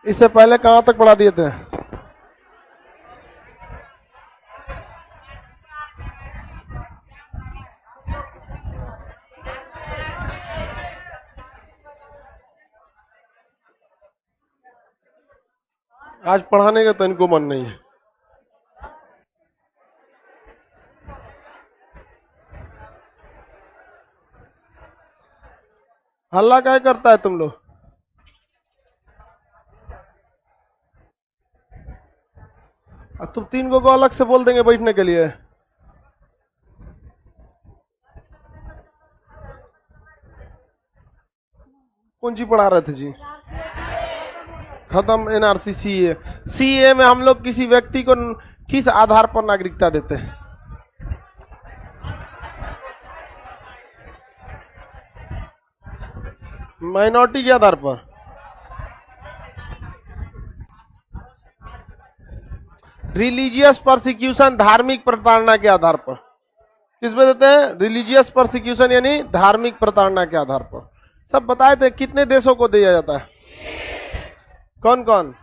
इससे पहले कहां तक पढ़ा दिए थे? आज पढ़ाने का तो इनको मन नहीं है। हल्ला क्या करता है तुम लोग? तुम तीन को अलग से बोल देंगे बैठने के लिए। कौन सी पढ़ा रहे थे जी? खत्म एनआरसी सीए। सीए में हम लोग किसी व्यक्ति को किस आधार पर नागरिकता देते हैं? माइनॉरिटी के आधार पर। रिलीजियस परसिक्यूशन, धार्मिक प्रताड़ना के आधार पर। किस पे देते हैं? रिलीजियस परसिक्यूशन यानी धार्मिक प्रताड़ना के आधार पर। सब बताए थे कितने देशों को दिया जाता है? कौन कौन?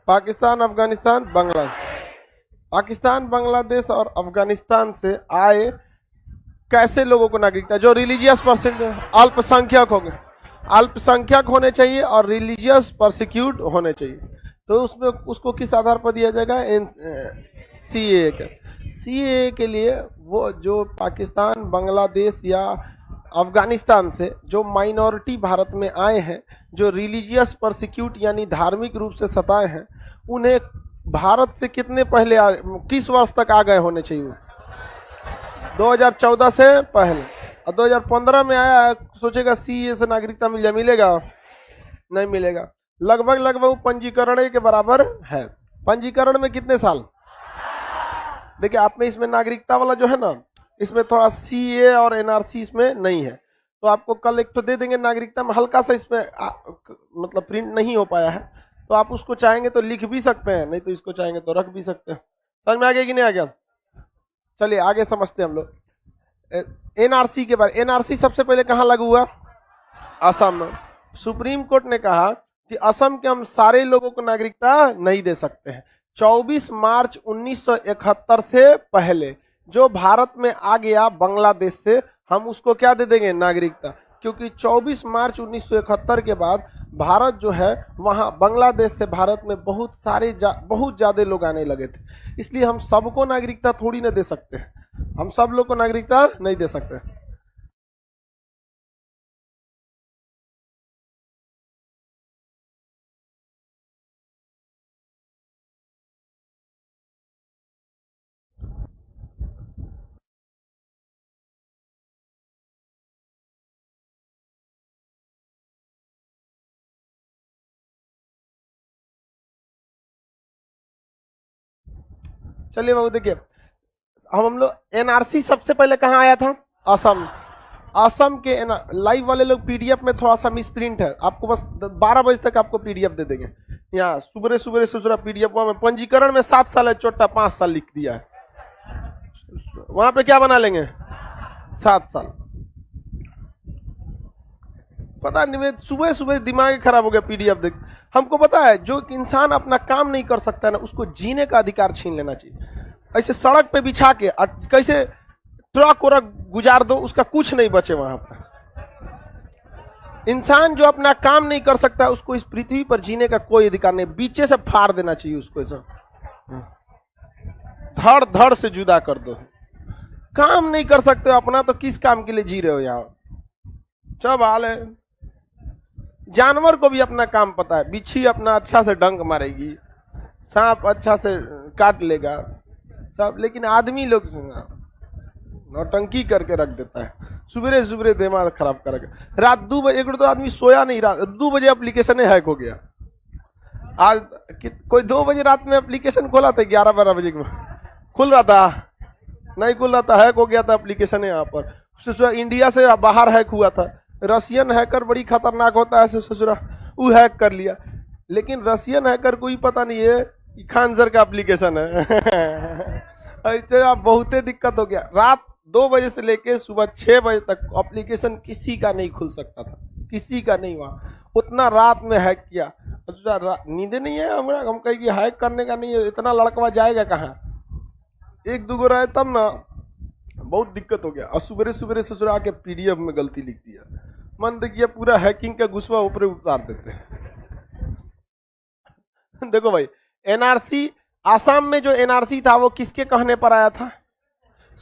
पाकिस्तान, अफगानिस्तान, बांग्लादेश। पाकिस्तान, बांग्लादेश और अफगानिस्तान से आए कैसे लोगों को नागरिकता? जो रिलीजियस परसेंट अल्पसंख्यक हो गए, अल्पसंख्यक होने चाहिए और रिलीजियस परसिक्यूट होने चाहिए। तो उसमें उसको किस आधार पर दिया जाएगा? सीए का। सीए के लिए वो जो पाकिस्तान, बांग्लादेश या अफगानिस्तान से जो माइनॉरिटी भारत में आए हैं, जो रिलीजियस परसिक्यूट यानी धार्मिक रूप से सताए हैं, उन्हें भारत से कितने पहले किस वर्ष तक आ गए होने चाहिए? 2014 से पहले। और 2015 में आया, सोचेगा सीए से नागरिकता मिल जाए, मिलेगा? नहीं मिलेगा। लगभग वो पंजीकरण के बराबर है। पंजीकरण में कितने साल? देखिए आप में इसमें नागरिकता वाला जो है ना, इसमें थोड़ा सीए और एनआरसी इसमें नहीं है, तो आपको कल एक तो दे देंगे नागरिकता में, हल्का सा इसमें मतलब प्रिंट नहीं हो पाया है, तो आप उसको चाहेंगे तो लिख भी सकते हैं, नहीं तो इसको चाहेंगे तो रख भी सकते हैं। समझ में आ गया कि नहीं आ गया? चलिए आगे समझते हैं हम लोग एनआरसी के बारे। एनआरसी सबसे पहले कहां लागू हुआ? असम में। सुप्रीम कोर्ट ने कहा कि असम के हम सारे लोगों को नागरिकता नहीं दे सकते हैं। 24 मार्च 1971 से पहले जो भारत में आ गया बांग्लादेश से, हम उसको क्या दे देंगे? नागरिकता। क्योंकि 24 मार्च 1971 के बाद भारत जो है, वहां बांग्लादेश से भारत में बहुत ज्यादा लोग आने लगे थे, इसलिए हम सबको नागरिकता थोड़ी ना दे सकते हैं, हम सब लोग को नागरिकता नहीं दे सकते। चलिए बाबू देखिए, हम लोग एनआरसी सबसे पहले कहां आया था? असम। असम के लाइव वाले लोग पीडीएफ में थोड़ा सा मिसप्रिंट है, आपको बस 12 बजे तक आपको पीडीएफ दे देंगे। यहाँ सुबह से पीडीएफ में पंजीकरण में 7 साल है, छोटा 5 साल लिख दिया है, वहां पे क्या बना लेंगे? 7 साल। पता नहीं, सुबह दिमाग खराब हो गया पीडीएफ देख। हमको पता है जो इंसान अपना काम नहीं कर सकता है ना, उसको जीने का अधिकार छीन लेना चाहिए। ऐसे सड़क पे बिछा के कैसे ट्रक वरक गुजार दो, उसका कुछ नहीं बचे वहां पर। इंसान जो अपना काम नहीं कर सकता, उसको इस पृथ्वी पर जीने का कोई अधिकार नहीं, बीचे से फाड़ देना चाहिए उसको, धड़ धड़ से जुदा कर दो। काम नहीं कर सकते हो अपना, तो किस काम के लिए जी रहे हो? यहाँ सब हाल है। जानवर को भी अपना काम पता है, बिच्छी अपना अच्छा से डंक मारेगी, सांप अच्छा से काट लेगा सब, लेकिन आदमी लोग नौटंकी करके रख देता है। सुबह दिमाग खराब कर रात 2 बजे, एक तो आदमी सोया नहीं, रात 2 बजे एप्लीकेशन हैक हो गया। आज कोई 2 बजे रात में एप्लीकेशन खोला था, 11-12 बजे खुल रहा था, नहीं खुल रहा था, हैक हो गया था एप्लीकेशन। यहाँ पर इंडिया से बाहर हैक हुआ था। रशियन हैकर बड़ी खतरनाक होता है, ससुरा वो हैक कर लिया, लेकिन रशियन हैकर को ही पता नहीं है कि खानजर का एप्लीकेशन है। ऐसे अब बहुते दिक्कत हो गया। रात 2 बजे से लेके सुबह 6 बजे तक एप्लीकेशन किसी का नहीं खुल सकता था, किसी का नहीं वहां। उतना रात में हैक किया। नींदे नहीं है हमरा, हम कहे कि हैक करने का नहीं है, इतना लड़कवा जाएगा कहाँ। एक दो गो रहे तब ना बहुत दिक्कत हो गया। और सुबह सुबह ससुर आके पीडीएफ में गलती लिख दिया। मन देखिए पूरा हैकिंग का गुस्सा ऊपर उतार देते हैं। देखो भाई, एनआरसी आसाम में जो एनआरसी था वो किसके कहने पर आया था?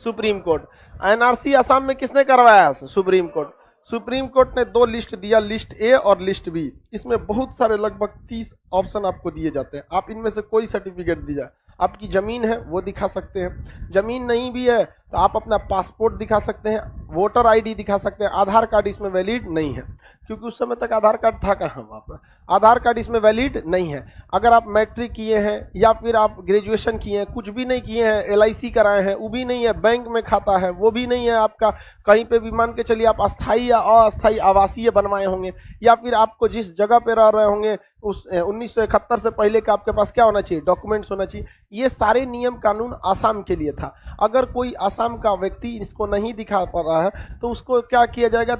Supreme court. एनआरसी आसाम में किसने करवाया? Supreme court. सुप्रीम कोर्ट ने दो लिस्ट दिया, लिस्ट ए और लिस्ट बी। इसमें बहुत सारे लगभग 30 ऑप्शन आपको दिए जाते हैं। आप इनमें से कोई सर्टिफिकेट दिया, आपकी जमीन है वो दिखा सकते हैं, जमीन नहीं भी है तो आप अपना पासपोर्ट दिखा सकते हैं, वोटर आईडी दिखा सकते हैं। आधार कार्ड इसमें वैलिड नहीं है, क्योंकि उस समय तक आधार कार्ड था कहाँ वहाँ पर। आधार कार्ड इसमें वैलिड नहीं है। अगर आप मैट्रिक किए हैं या फिर आप ग्रेजुएशन किए हैं, कुछ भी नहीं किए हैं, एलआईसी कराए हैं वो भी नहीं है, बैंक में खाता है वो भी नहीं है आपका, कहीं पे भी मान के चलिए आप अस्थाई या अस्थाई आवासीय बनवाए होंगे, या फिर आपको जिस जगह पे रह रहे होंगे उस 1971 से पहले का आपके पास क्या होना चाहिए? डॉक्यूमेंट्स होना चाहिए। ये सारे नियम कानून आसाम के लिए था। अगर कोई आसाम का व्यक्ति इसको नहीं दिखा पा रहा है तो उसको क्या किया जाएगा?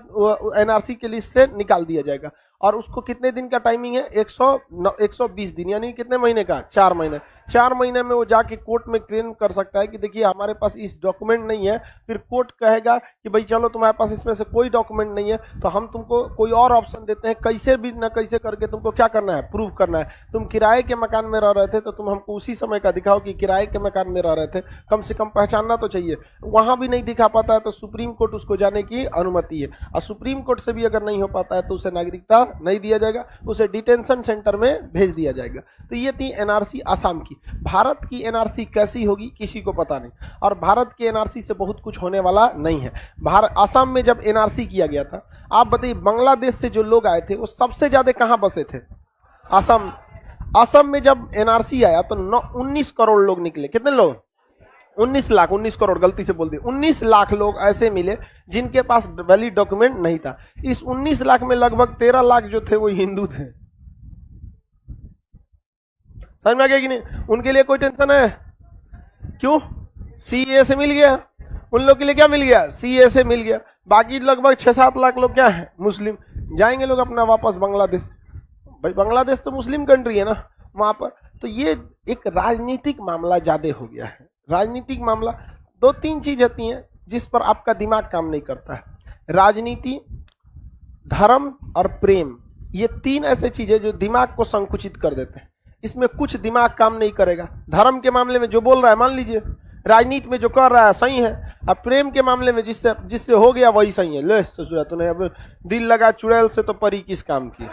एनआरसी के लिस्ट से निकाल दिया जाएगा। और उसको कितने दिन का टाइमिंग है? 120 दिन, यानी कितने महीने का? 4 महीने। 4 महीने में वो जाके कोर्ट में क्लेम कर सकता है कि देखिए हमारे पास इस डॉक्यूमेंट नहीं है। फिर कोर्ट कहेगा कि भाई चलो तुम्हारे पास इसमें से कोई डॉक्यूमेंट नहीं है तो हम तुमको कोई और ऑप्शन देते हैं, कैसे भी न कैसे करके तुमको क्या करना है? प्रूव करना है। तुम किराए के मकान में रह रहे थे तो तुम हमको उसी समय का दिखाओ कि किराए के मकान में रह रहे थे, कम से कम पहचानना तो चाहिए। वहां भी नहीं दिखा पाता है तो सुप्रीम कोर्ट उसको जाने की अनुमति है। और सुप्रीम कोर्ट से भी अगर नहीं हो पाता है तो उसे नागरिकता नहीं दिया जाएगा, उसे डिटेंशन सेंटर में भेज दिया जाएगा। तो ये थी एनआरसी आसाम की। भारत की एनआरसी कैसी होगी किसी को पता नहीं, और भारत की एनआरसी से बहुत कुछ होने वाला नहीं है। आसाम में जब एनआरसी किया गया था, आप बताइए बांग्लादेश से जो लोग आए थे वो सबसे ज्यादा कहां बसे थे? आसाम। आसाम में जब एनआरसी आया तो 19 करोड़ लोग निकले। कितने लोग? 19 लाख, 19 करोड़ गलती से बोल दिए। 19 लाख लोग ऐसे मिले जिनके पास वैलिड डॉक्यूमेंट नहीं था। इस 19 लाख में लगभग 13 लाख जो थे वो हिंदू थे। समझ में आ गया कि नहीं? उनके लिए कोई टेंशन है? क्यों? सीए से मिल गया। उन लोग के लिए क्या मिल गया? सीए से मिल गया। बाकी लगभग 6-7 लाख लोग क्या है? मुस्लिम। जाएंगे लोग अपना वापस बांग्लादेश। भाई बांग्लादेश तो मुस्लिम कंट्री है ना वहां पर। तो ये एक राजनीतिक मामला ज्यादा हो गया है। राजनीतिक मामला 2-3 चीज होती हैं जिस पर आपका दिमाग काम नहीं करता है। राजनीति, धर्म और प्रेम, ये 3 ऐसे चीजें जो दिमाग को संकुचित कर देते हैं। इसमें कुछ दिमाग काम नहीं करेगा। धर्म के मामले में जो बोल रहा है मान लीजिए, राजनीति में जो कर रहा है सही है, अब प्रेम के मामले में जिससे हो गया वही सही है। ले ससुरा तूने अब दिल लगा चुड़ैल से तो परी किस काम की।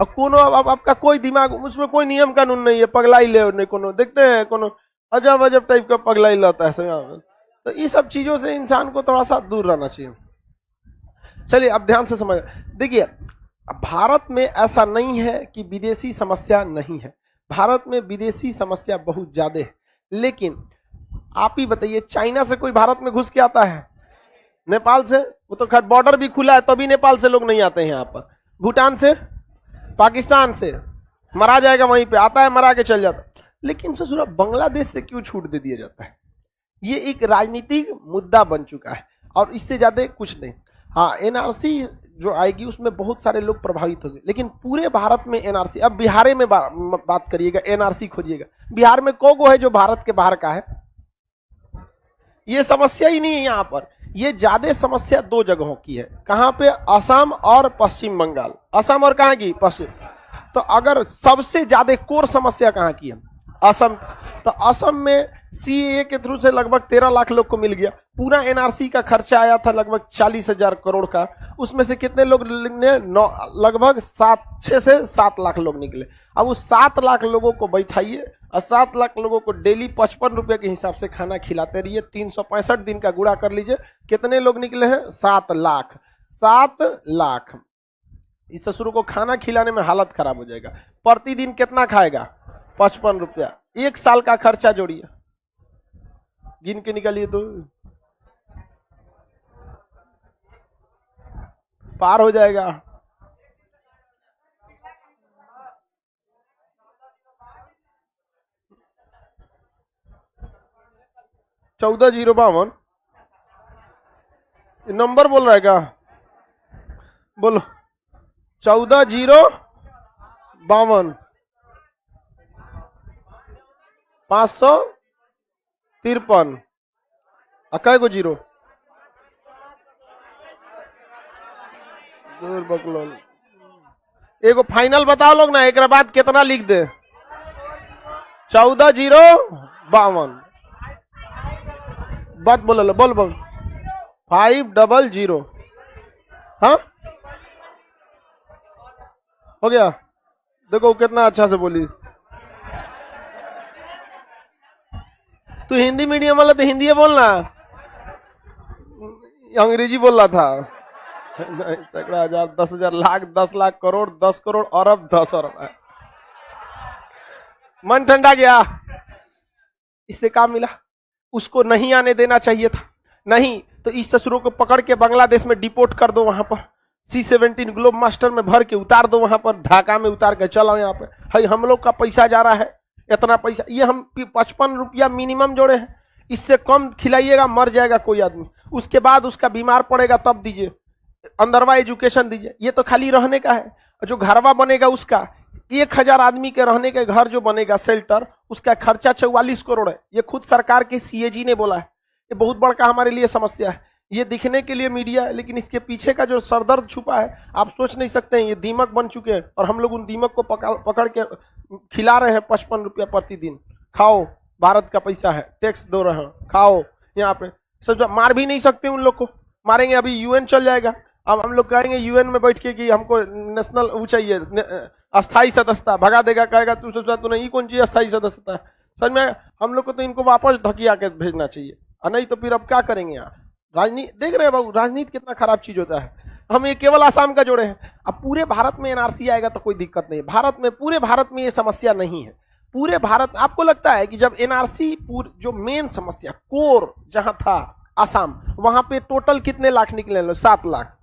अब कोनो अब आपका कोई दिमाग, उसमें कोई नियम कानून नहीं है। पगलाई ले नहीं कोनो, देखते हैं कोनो अजब अजब टाइप का पगलाई लाता है। तो इस सब चीजों से इंसान को थोड़ा सा दूर रहना चाहिए। चलिए अब ध्यान से समझ। देखिए भारत में ऐसा नहीं है कि विदेशी समस्या नहीं है। भारत में विदेशी समस्या बहुत ज्यादा है। लेकिन आप ही बताइए, चाइना से कोई भारत में घुस के आता है? नेपाल से? वो तो खैर बॉर्डर भी खुला है तभी नेपाल से लोग नहीं आते हैं यहाँ पर। भूटान से, पाकिस्तान से मरा जाएगा वहीं पे, आता है मरा के चल जाता है। लेकिन ससुरा बांग्लादेश से क्यों छूट दे दिया जाता है? ये एक राजनीतिक मुद्दा बन चुका है और इससे ज्यादा कुछ नहीं। हाँ, एनआरसी जो आएगी उसमें बहुत सारे लोग प्रभावित होंगे, लेकिन पूरे भारत में एनआरसी। अब बिहार में बात करिएगा, एनआरसी खोजिएगा, बिहार में कोगो है जो भारत के बाहर का है? ये समस्या ही नहीं है यहाँ पर। ये ज्यादा समस्या 2 जगहों की है। कहां पे? असम और पश्चिम बंगाल। असम और कहां की? पश्चिम। तो अगर सबसे ज्यादा कोर समस्या कहां की है? असम। तो असम में सीएए के थ्रू से लगभग 13 लाख लोग को मिल गया। पूरा एनआरसी का खर्चा आया था लगभग 40,000 करोड़ का। उसमें से कितने लोग ने? लगभग 6 से 7 लाख लोग निकले। अब उस 7 लाख लोगों को बैठाइए और 7 लाख लोगों को डेली 55 रुपए के हिसाब से खाना खिलाते रहिए। 365 दिन का गुणा कर लीजिए, कितने लोग निकले हैं? 7 लाख। 7 लाख। इस ससुर को खाना खिलाने में हालत खराब हो जाएगा। प्रतिदिन कितना खाएगा? 55 रुपया। 1 साल का खर्चा जोड़िए, गिन के निकालिए तो पार हो जाएगा। चौदह 052 नंबर बोल रहा है क्या? बोलो। 14,052 553 अकाय को जीरो दूर बकलोल। एगो फाइनल बताओ लोग ना, एक बाद कितना लिख दे। 14,052 बात बोल बोल बोल 500। हाँ हो गया। देखो कितना अच्छा से बोली। तू हिंदी मीडियम वाला तो हिंदी बोलना, अंग्रेजी बोल रहा था। सैकड़ा हजार, 10,000, लाख, 10 लाख, करोड़, 10 करोड़, अरब, 10 अरब। मन ठंडा गया। इससे काम मिला, उसको नहीं आने देना चाहिए था। नहीं तो इस ससुरों को पकड़ के बांग्लादेश में डिपोर्ट कर दो, वहां पर C-17 ग्लोब मास्टर में भर के उतार दो, वहां पर ढाका में उतार के चलाओ। यहाँ पे भाई हम लोग का पैसा जा रहा है, इतना पैसा। ये हम 55 रुपया मिनिमम जोड़े हैं, इससे कम खिलाइएगा मर जाएगा कोई आदमी। उसके बाद उसका बीमार पड़ेगा तब दीजिए, अंदरवा एजुकेशन दीजिए। ये तो खाली रहने का है। जो घरवा बनेगा उसका 1,000 आदमी के रहने के घर जो बनेगा शेल्टर, उसका खर्चा 44 करोड़ है। ये खुद सरकार के CAG ने बोला है। ये बहुत बड़ा हमारे लिए समस्या है। ये दिखने के लिए मीडिया है, लेकिन इसके पीछे का जो सरदर्द छुपा है आप सोच नहीं सकते हैं। ये दीमक बन चुके हैं और हम लोग उन दीमक को पकड़ के खिला रहे हैं। 55 रुपया प्रतिदिन खाओ, भारत का पैसा है, टैक्स दो रहे हैं, खाओ। यहाँ पे सब मार भी नहीं सकते, उन लोग को मारेंगे। अभी UN चल जाएगा, अब हम लोग कहेंगे UN में बैठ के कि हमको नेशनल वो चाहिए, अस्थाई सदस्यता, भगा देगा, कहेगा तू सोचा तू नहीं कौन चीज अस्थाई सदस्यता। सच में हम लोग को तो इनको वापस ढकिया के भेजना चाहिए, और नहीं तो फिर अब क्या करेंगे। यहाँ राजनीति देख रहे हैं बाबू, राजनीति कितना खराब चीज होता है। हम ये केवल आसाम का जोड़े हैं, अब पूरे भारत में NRC आएगा तो कोई दिक्कत नहीं। भारत में, पूरे भारत में ये समस्या नहीं है। पूरे भारत, आपको लगता है कि जब NRC जो मेन समस्या कोर जहां था आसाम, वहां पे टोटल कितने लाख निकले? 7 लाख।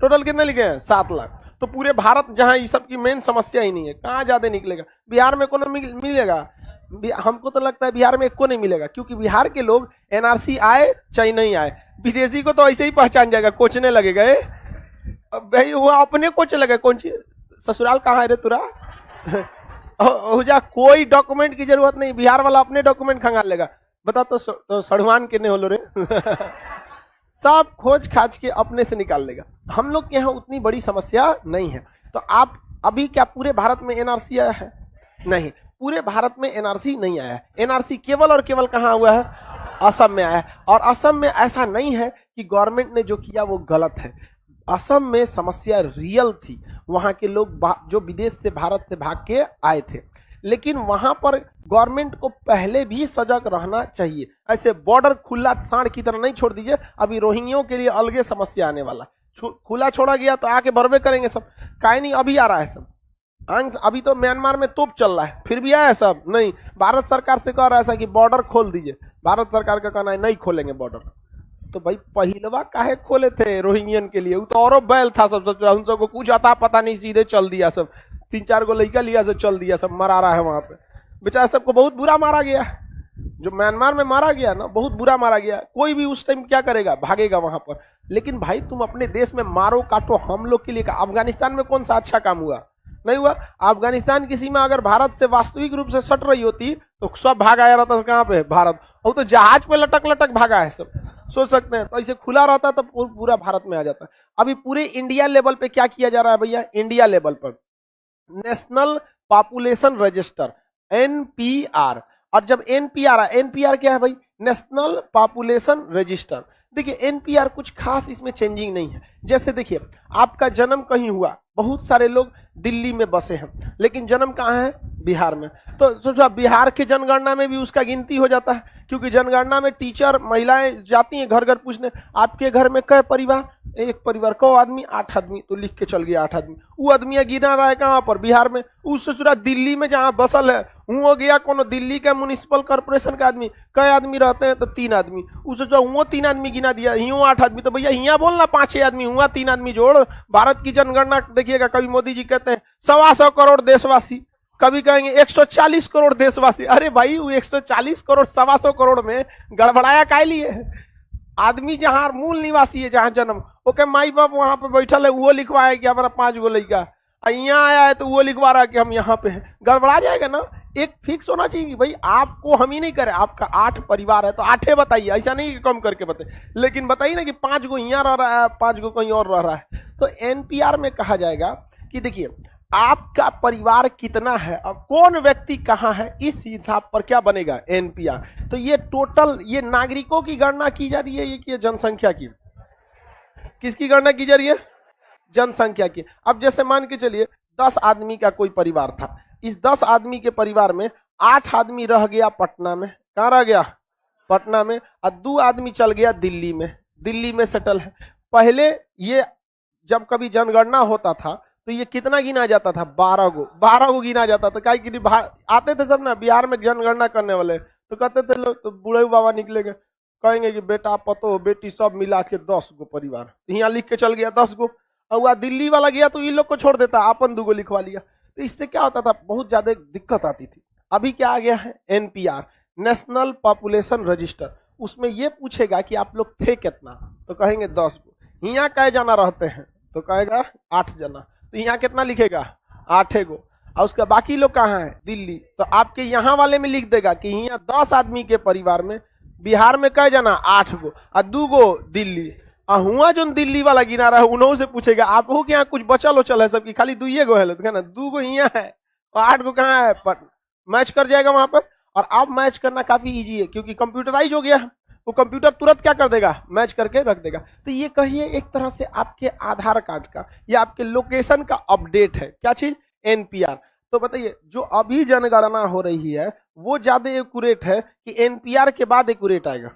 टोटल कितने लिखे हैं? 7 लाख। तो पूरे भारत जहां ये सब की मेन समस्या ही नहीं है, कहां ज्यादा निकलेगा? बिहार में कोनो मिलेगा? हमको तो लगता है बिहार में एक को नहीं मिलेगा, क्योंकि बिहार के लोग NRC आए चाहे नहीं आए, विदेशी को तो ऐसे ही पहचान जाएगा, कोचने लगेगा। भाई वो अपने कोच लगे, कौन सी ससुराल कहाँ है रे तुरा? हो जा, कोई डॉक्यूमेंट की जरूरत नहीं, बिहार वाला अपने डॉक्यूमेंट खंगाल लेगा। बता तो सड़वान कितने हो लो रे? सब खोज खाज के अपने से निकाल लेगा। हम लोग के यहाँ उतनी बड़ी समस्या नहीं है। तो आप अभी क्या पूरे भारत में NRC आया है? नहीं, पूरे भारत में NRC नहीं आया है। NRC केवल और केवल कहाँ हुआ है? असम में आया है। और असम में ऐसा नहीं है कि गवर्नमेंट ने जो किया वो गलत है। असम में समस्या रियल थी। वहां के लोग जो विदेश से, भारत से भाग के आए थे, लेकिन वहां पर गवर्नमेंट को पहले भी सजग रहना चाहिए। ऐसे बॉर्डर खुला सांड की तरह नहीं छोड़ दीजिए। अभी रोहिंग्यों के लिए अलग समस्या आने वाला, खुला छोड़ा गया तो आके बर्बे करेंगे सब। काहे नहीं, अभी आ रहा है सब। अभी तो म्यांमार में तोप चल रहा है, फिर भी आया सब नहीं। भारत सरकार से कह रहा है ऐसा कि बॉर्डर खोल दीजिए, भारत सरकार का कहना है नहीं खोलेंगे बॉर्डर। तो भाई पहिलवा काहे खोले थे रोहिंग्यन के लिए? वो तो औरों बैल था सब, उन सबको कुछ आता पता नहीं, सीधे चल दिया सब। 3-4 गो लड़का लिया से चल दिया सब, मरा रहा है वहां पे। बेचारा सबको बहुत बुरा मारा गया, जो म्यांमार में मारा गया ना, बहुत बुरा मारा गया। कोई भी उस टाइम क्या करेगा? भागेगा वहां पर। लेकिन भाई तुम अपने देश में मारो काटो, हम लोग के लिए। अफगानिस्तान में कौन सा अच्छा काम हुआ? नहीं हुआ। अफगानिस्तान की सीमा अगर भारत से वास्तविक रूप से सट रही होती तो सब भाग आया रहता। कहां पे? भारत। और तो जहाज पे लटक लटक भागा है सब, सोच सकते हैं। तो ऐसे खुला रहता तो पूरा भारत में आ जाता। अभी पूरे इंडिया लेवल पे क्या किया जा रहा है भैया? इंडिया लेवल पर नेशनल पॉपुलेशन रजिस्टर, NPR। और जब NPR, NPR क्या है भाई? National population register. देखिए NPR कुछ खास इसमें चेंजिंग नहीं है। जैसे देखिए आपका जन्म कहीं हुआ, बहुत सारे लोग दिल्ली में बसे हैं, लेकिन जन्म कहाँ है? बिहार में। तो सोचा बिहार के जनगणना में भी उसका गिनती हो जाता है, क्योंकि जनगणना में टीचर महिलाएं जाती हैं घर घर पूछने, आपके घर में कै परिवार? एक परिवार को आदमी? 8 आदमी। तो लिख के चल गया 8 आदमी। वो आदमी गिना रहा है कहाँ पर? बिहार में। उससे सोचा दिल्ली में जहाँ बसल है वो गया कोनो दिल्ली का म्युनिसिपल कॉर्पोरेशन का आदमी, कई आदमी रहते हैं? तो 3 आदमी। उससे जो वो 3 आदमी गिना दिया, यूं 8 आदमी। तो भैया यहाँ बोलना 5-6 आदमी, हुआ 3 आदमी जोड़। भारत की जनगणना देखिएगा, कभी मोदी जी कहते हैं 125 करोड़ देशवासी, कभी कहेंगे 140 करोड़ देशवासी। अरे भाई वो 140 करोड़ 125 करोड़ में गड़बड़ाया काय लिए? आदमी जहां मूल निवासी है, जहां जन्म, ओके माई बाप वहां पे बैठल है, वो लिखवाए कि हमारा 5 गो लड़का। यहाँ आया है तो वो लिखवा रहा है कि हम यहाँ पे हैं, गड़बड़ा जाएगा ना। एक फिक्स होना चाहिए कि भाई आपको हम ही नहीं करें, आपका 8 परिवार है तो 8 बताइए, ऐसा नहीं कि कम करके बताइए, लेकिन बताइए ना कि 5 गो यहाँ रह रहा है, 5 गो कहीं और रह रहा है। तो एनपीआर में कहा जाएगा कि देखिए आपका परिवार कितना है और कौन व्यक्ति कहाँ है, इस हिसाब पर क्या बनेगा एनपीआर। तो ये टोटल, ये नागरिकों की गणना की जा रही है, ये की जनसंख्या की, किसकी गणना की जा रही है, जनसंख्या की। अब जैसे मान के चलिए 10 आदमी का कोई परिवार था, इस 10 आदमी के परिवार में 8 आदमी रह गया पटना में, कहाँ रह गया, पटना में, और 2 आदमी चल गया दिल्ली में, दिल्ली में सेटल है। पहले ये जब कभी जनगणना होता था तो ये कितना गिना जाता था, 12 गो गिना जाता था। क्या कि आते थे सब ना बिहार में जनगणना करने वाले, तो कहते थे लोग, तो बूढ़े बाबा निकलेंगे, कहेंगे कि बेटा पतो बेटी सब मिला के 10 गो परिवार, तो यहाँ लिख के चल गया 10 गो, और वह दिल्ली वाला गया तो इन लोग को छोड़ देता, अपन 2 गो लिखवा लिया। तो इससे क्या होता था, बहुत ज्यादा दिक्कत आती थी। अभी क्या आ गया है एनपीआर, नेशनल पॉपुलेशन रजिस्टर, उसमें ये पूछेगा कि आप लोग थे कितना, तो कहेंगे 10 गो। यहाँ कै जना रहते हैं, तो कहेगा 8 जना, तो यहाँ कितना लिखेगा, 8 गो, और उसके बाकी लोग कहाँ है, दिल्ली, तो आपके यहाँ वाले में लिख देगा कि यहाँ 10 आदमी के परिवार में बिहार में कै जना, 8 गो, और 2 गो दिल्ली। हुआ जो दिल्ली वाला गिना रहा है उन्हों से पूछेगा आप हो कि यहाँ कुछ बचल उचल है, सबकी खाली 2 गो है, तो ना 2 गो यहाँ है और 8 गो कहाँ है, मैच कर जाएगा वहां पर। और अब मैच करना काफी इजी है क्योंकि कंप्यूटराइज हो गया, वो कंप्यूटर तुरंत क्या कर देगा, मैच करके रख देगा। तो ये कहिए एक तरह से आपके आधार कार्ड का या आपके लोकेशन का अपडेट है, क्या चीज, एनपीआर। तो बताइए जो अभी जनगणना हो रही है वो ज्यादा एक्यूरेट है कि एनपीआर के बाद एक्यूरेट आएगा,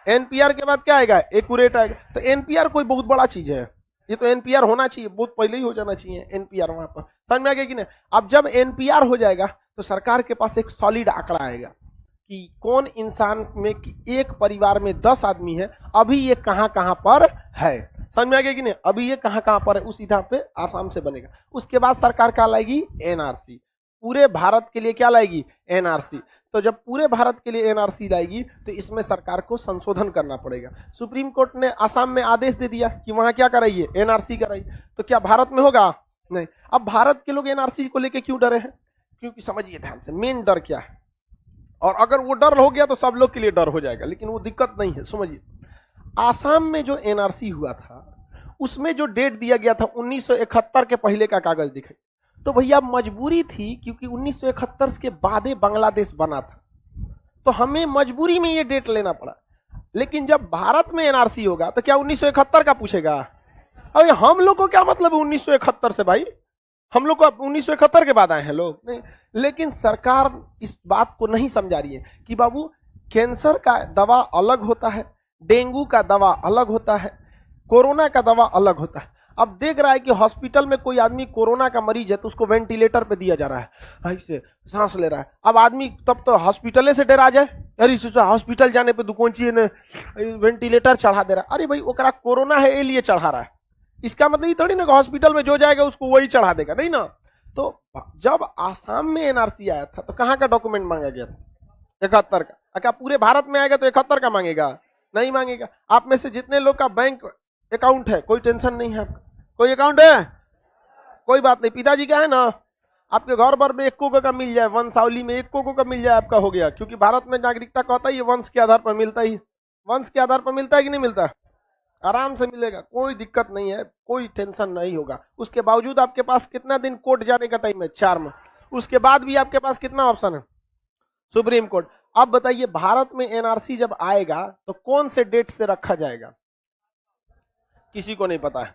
एनपीआर के बाद क्या आएगा, एक्यूरेट आएगा। तो एनपीआर कोई बहुत बड़ा चीज है, ये तो एनपीआर होना चाहिए, बहुत पहले ही हो जाना चाहिए एनपीआर वहां पर, समझ में आ गया कि नहीं। अब जब एनपीआर हो जाएगा तो सरकार के पास एक सॉलिड आंकड़ा आएगा कि कौन इंसान में कि एक परिवार में 10 आदमी है, अभी ये कहां कहां पर है, समझ में आ गया कि नहीं, अभी ये कहां कहां पर है, उस हिसाब पे आराम से बनेगा। उसके बाद सरकार क्या लाएगी, एनआरसी, पूरे भारत के लिए क्या लाएगी, एनआरसी। तो जब पूरे भारत के लिए एनआरसी लाएगी तो इसमें सरकार को संशोधन करना पड़ेगा। सुप्रीम कोर्ट ने असम में आदेश दे दिया कि वहां क्या कराइए, एनआरसी कराइए, तो क्या भारत में होगा, नहीं। अब भारत के लोग एनआरसी को लेकर क्यों डरे हैं, क्योंकि समझिए ध्यान से मेन डर क्या है, और अगर वो डर हो गया तो सब लोग के लिए डर हो जाएगा, लेकिन वो दिक्कत नहीं है। समझिए आसाम में जो एनआरसी हुआ था उसमें जो डेट दिया गया था 1971 के पहले का कागज दिखाई, तो भैया मजबूरी थी क्योंकि 1971 के बाद बांग्लादेश बना था, तो हमें मजबूरी में ये डेट लेना पड़ा। लेकिन जब भारत में एनआरसी होगा तो क्या 1971 का पूछेगा, अरे हम लोग को क्या मतलब है 1971 से, भाई हम लोग को 1971 के बाद आए हैं लोग, नहीं। लेकिन सरकार इस बात को नहीं समझा रही है कि बाबू कैंसर का दवा अलग होता है, डेंगू का दवा अलग होता है, कोरोना का दवा अलग होता है। अब देख रहा है कि हॉस्पिटल में कोई आदमी कोरोना का मरीज है तो उसको वेंटिलेटर पे दिया जा रहा है, ऐसे सांस ले रहा है। अब आदमी तब तो हॉस्पिटल से डरा जाए, अरे हॉस्पिटल जाने पे कौन चीज ने वेंटिलेटर चढ़ा दे रहा है, अरे भाई ओकरा कोरोना है ये लिए चढ़ा रहा है, इसका मतलब ये थोड़ी ना हॉस्पिटल में जो जाएगा उसको वही चढ़ा देगा, नहीं ना। तो जब आसाम में एनआरसी आया था तो कहाँ का डॉक्यूमेंट मांगा गया था, 71 का। क्या पूरे भारत में आएगा तो 71 का मांगेगा, नहीं मांगेगा। आप में से जितने लोग का बैंक अकाउंट है कोई टेंशन नहीं है, आपका कोई अकाउंट है, कोई बात नहीं, पिताजी का है ना, आपके घर भर में 1 का मिल जाए, वंशावली में 1 का मिल जाए, आपका हो गया। क्योंकि भारत में नागरिकता कहता है ये वंश के आधार पर मिलता ही, वंश के आधार पर मिलता है कि नहीं मिलता, आराम से मिलेगा, कोई दिक्कत नहीं है, कोई टेंशन नहीं होगा। उसके बावजूद आपके पास कितना दिन कोर्ट जाने का टाइम है, 4 माह, उसके बाद भी आपके पास कितना ऑप्शन है, सुप्रीम कोर्ट। अब बताइए भारत में एनआरसी जब आएगा तो कौन से डेट से रखा जाएगा, किसी को नहीं पता है,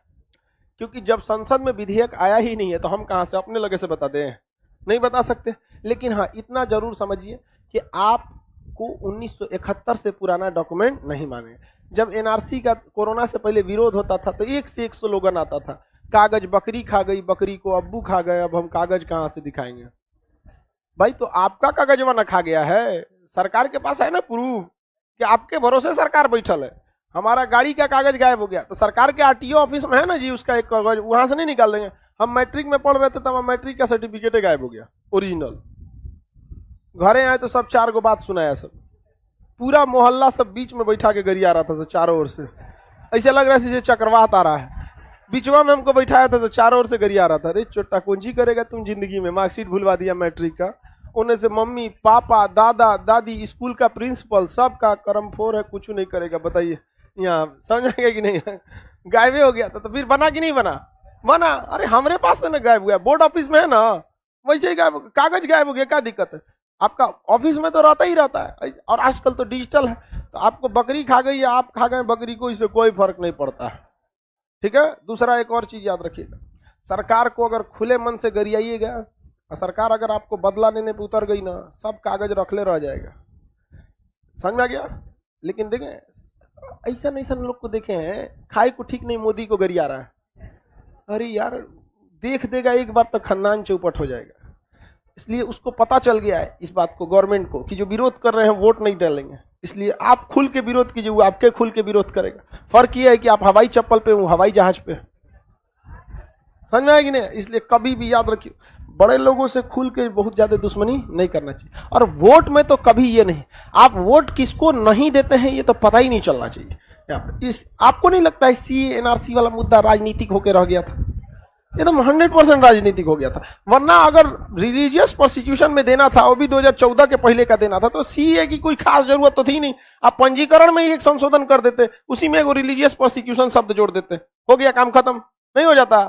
क्योंकि जब संसद में विधेयक आया ही नहीं है तो हम कहां से अपने लगे से बता दें, नहीं बता सकते। लेकिन हाँ इतना जरूर समझिए कि आपको 1971 से पुराना डॉक्यूमेंट नहीं मांगे। जब एनआरसी का कोरोना से पहले विरोध होता था तो 1 से 1 स्लोगन आता था, कागज बकरी खा गई, बकरी को अब्बू खा गए, अब हम कागज कहां से दिखाएंगे। भाई तो आपका कागज वहां खा गया है, सरकार के पास है ना प्रूफ कि आपके भरोसे सरकार बैठल है। हमारा गाड़ी का कागज गायब हो गया तो सरकार के आरटीओ ऑफिस में है ना जी, उसका एक कागज वहां से नहीं निकाल देंगे। हम मैट्रिक में पढ़ रहे थे तब मैट्रिक का सर्टिफिकेट गायब हो गया ओरिजिनल, घरे आए तो सब 4 गो बात सुनाया, सब पूरा मोहल्ला सब बीच में बैठा के गरिया रहा था, तो चारों ओर से ऐसे लग रहा है जैसे चक्रवात आ रहा है, बिचवा में हमको बैठाया था तो चारों ओर से गरिया रहा था, अरे चोटा कुंजी करेगा तुम जिंदगी में, मार्कशीट भुलवा दिया मैट्रिक का। उन्हें से मम्मी पापा दादा दादी स्कूल का प्रिंसिपल सबका कर्मफोर है, कुछ नहीं करेगा। बताइए यहाँ समझ आएगा कि नहीं? गायब हो गया था तो फिर बना कि नहीं बना? बना। अरे हमारे पास से ना गायब हुआ, बोर्ड ऑफिस में है ना, वैसे ही गायब, कागज गायब हो गया, क्या दिक्कत है? आपका ऑफिस में तो रहता ही रहता है, और आजकल तो डिजिटल है, तो आपको बकरी खा गई या आप खा गए बकरी को, इससे कोई फर्क नहीं पड़ता है। ठीक है। दूसरा एक और चीज याद रखिएगा, सरकार को अगर खुले मन से गरियाइएगा, और सरकार अगर आपको बदला लेने पे उतर गई ना, सब कागज रखले रह जाएगा। समझ में आ गया? लेकिन देखें ऐसा लोग को देखे हैं, खाए को ठीक नहीं मोदी को गरिया रहा है, अरे यार देख देगा एक बार तो खानदान चौपट हो जाएगा। इसलिए उसको पता चल गया है इस बात को, गवर्नमेंट को, कि जो विरोध कर रहे हैं वोट नहीं डालेंगे, इसलिए आप खुल के विरोध कीजिए, वो आपके खुल के विरोध करेगा। फर्क ये है कि आप हवाई चप्पल पे, वो हवाई जहाज पे। समझ में आएगी नहीं? इसलिए कभी भी याद रखिए, बड़े लोगों से खुल के बहुत ज्यादा दुश्मनी नहीं करना चाहिए। और वोट में तो कभी ये नहीं, आप वोट किसको नहीं देते हैं ये तो पता ही नहीं चलना चाहिए। आपको नहीं लगता है सीए एनआरसी वाला मुद्दा राजनीतिक होकर रह गया था? ये तो 100% राजनीतिक हो गया था। वरना अगर रिलीजियस प्रोसिक्यूशन में देना था, वो भी 2014 के पहले का देना था, तो सीए की कोई खास जरूरत तो थी नहीं। आप पंजीकरण में ही एक संशोधन कर देते, उसी में एगो रिलीजियस प्रोसिक्यूशन शब्द जोड़ देते, हो गया काम खत्म। नहीं हो जाता?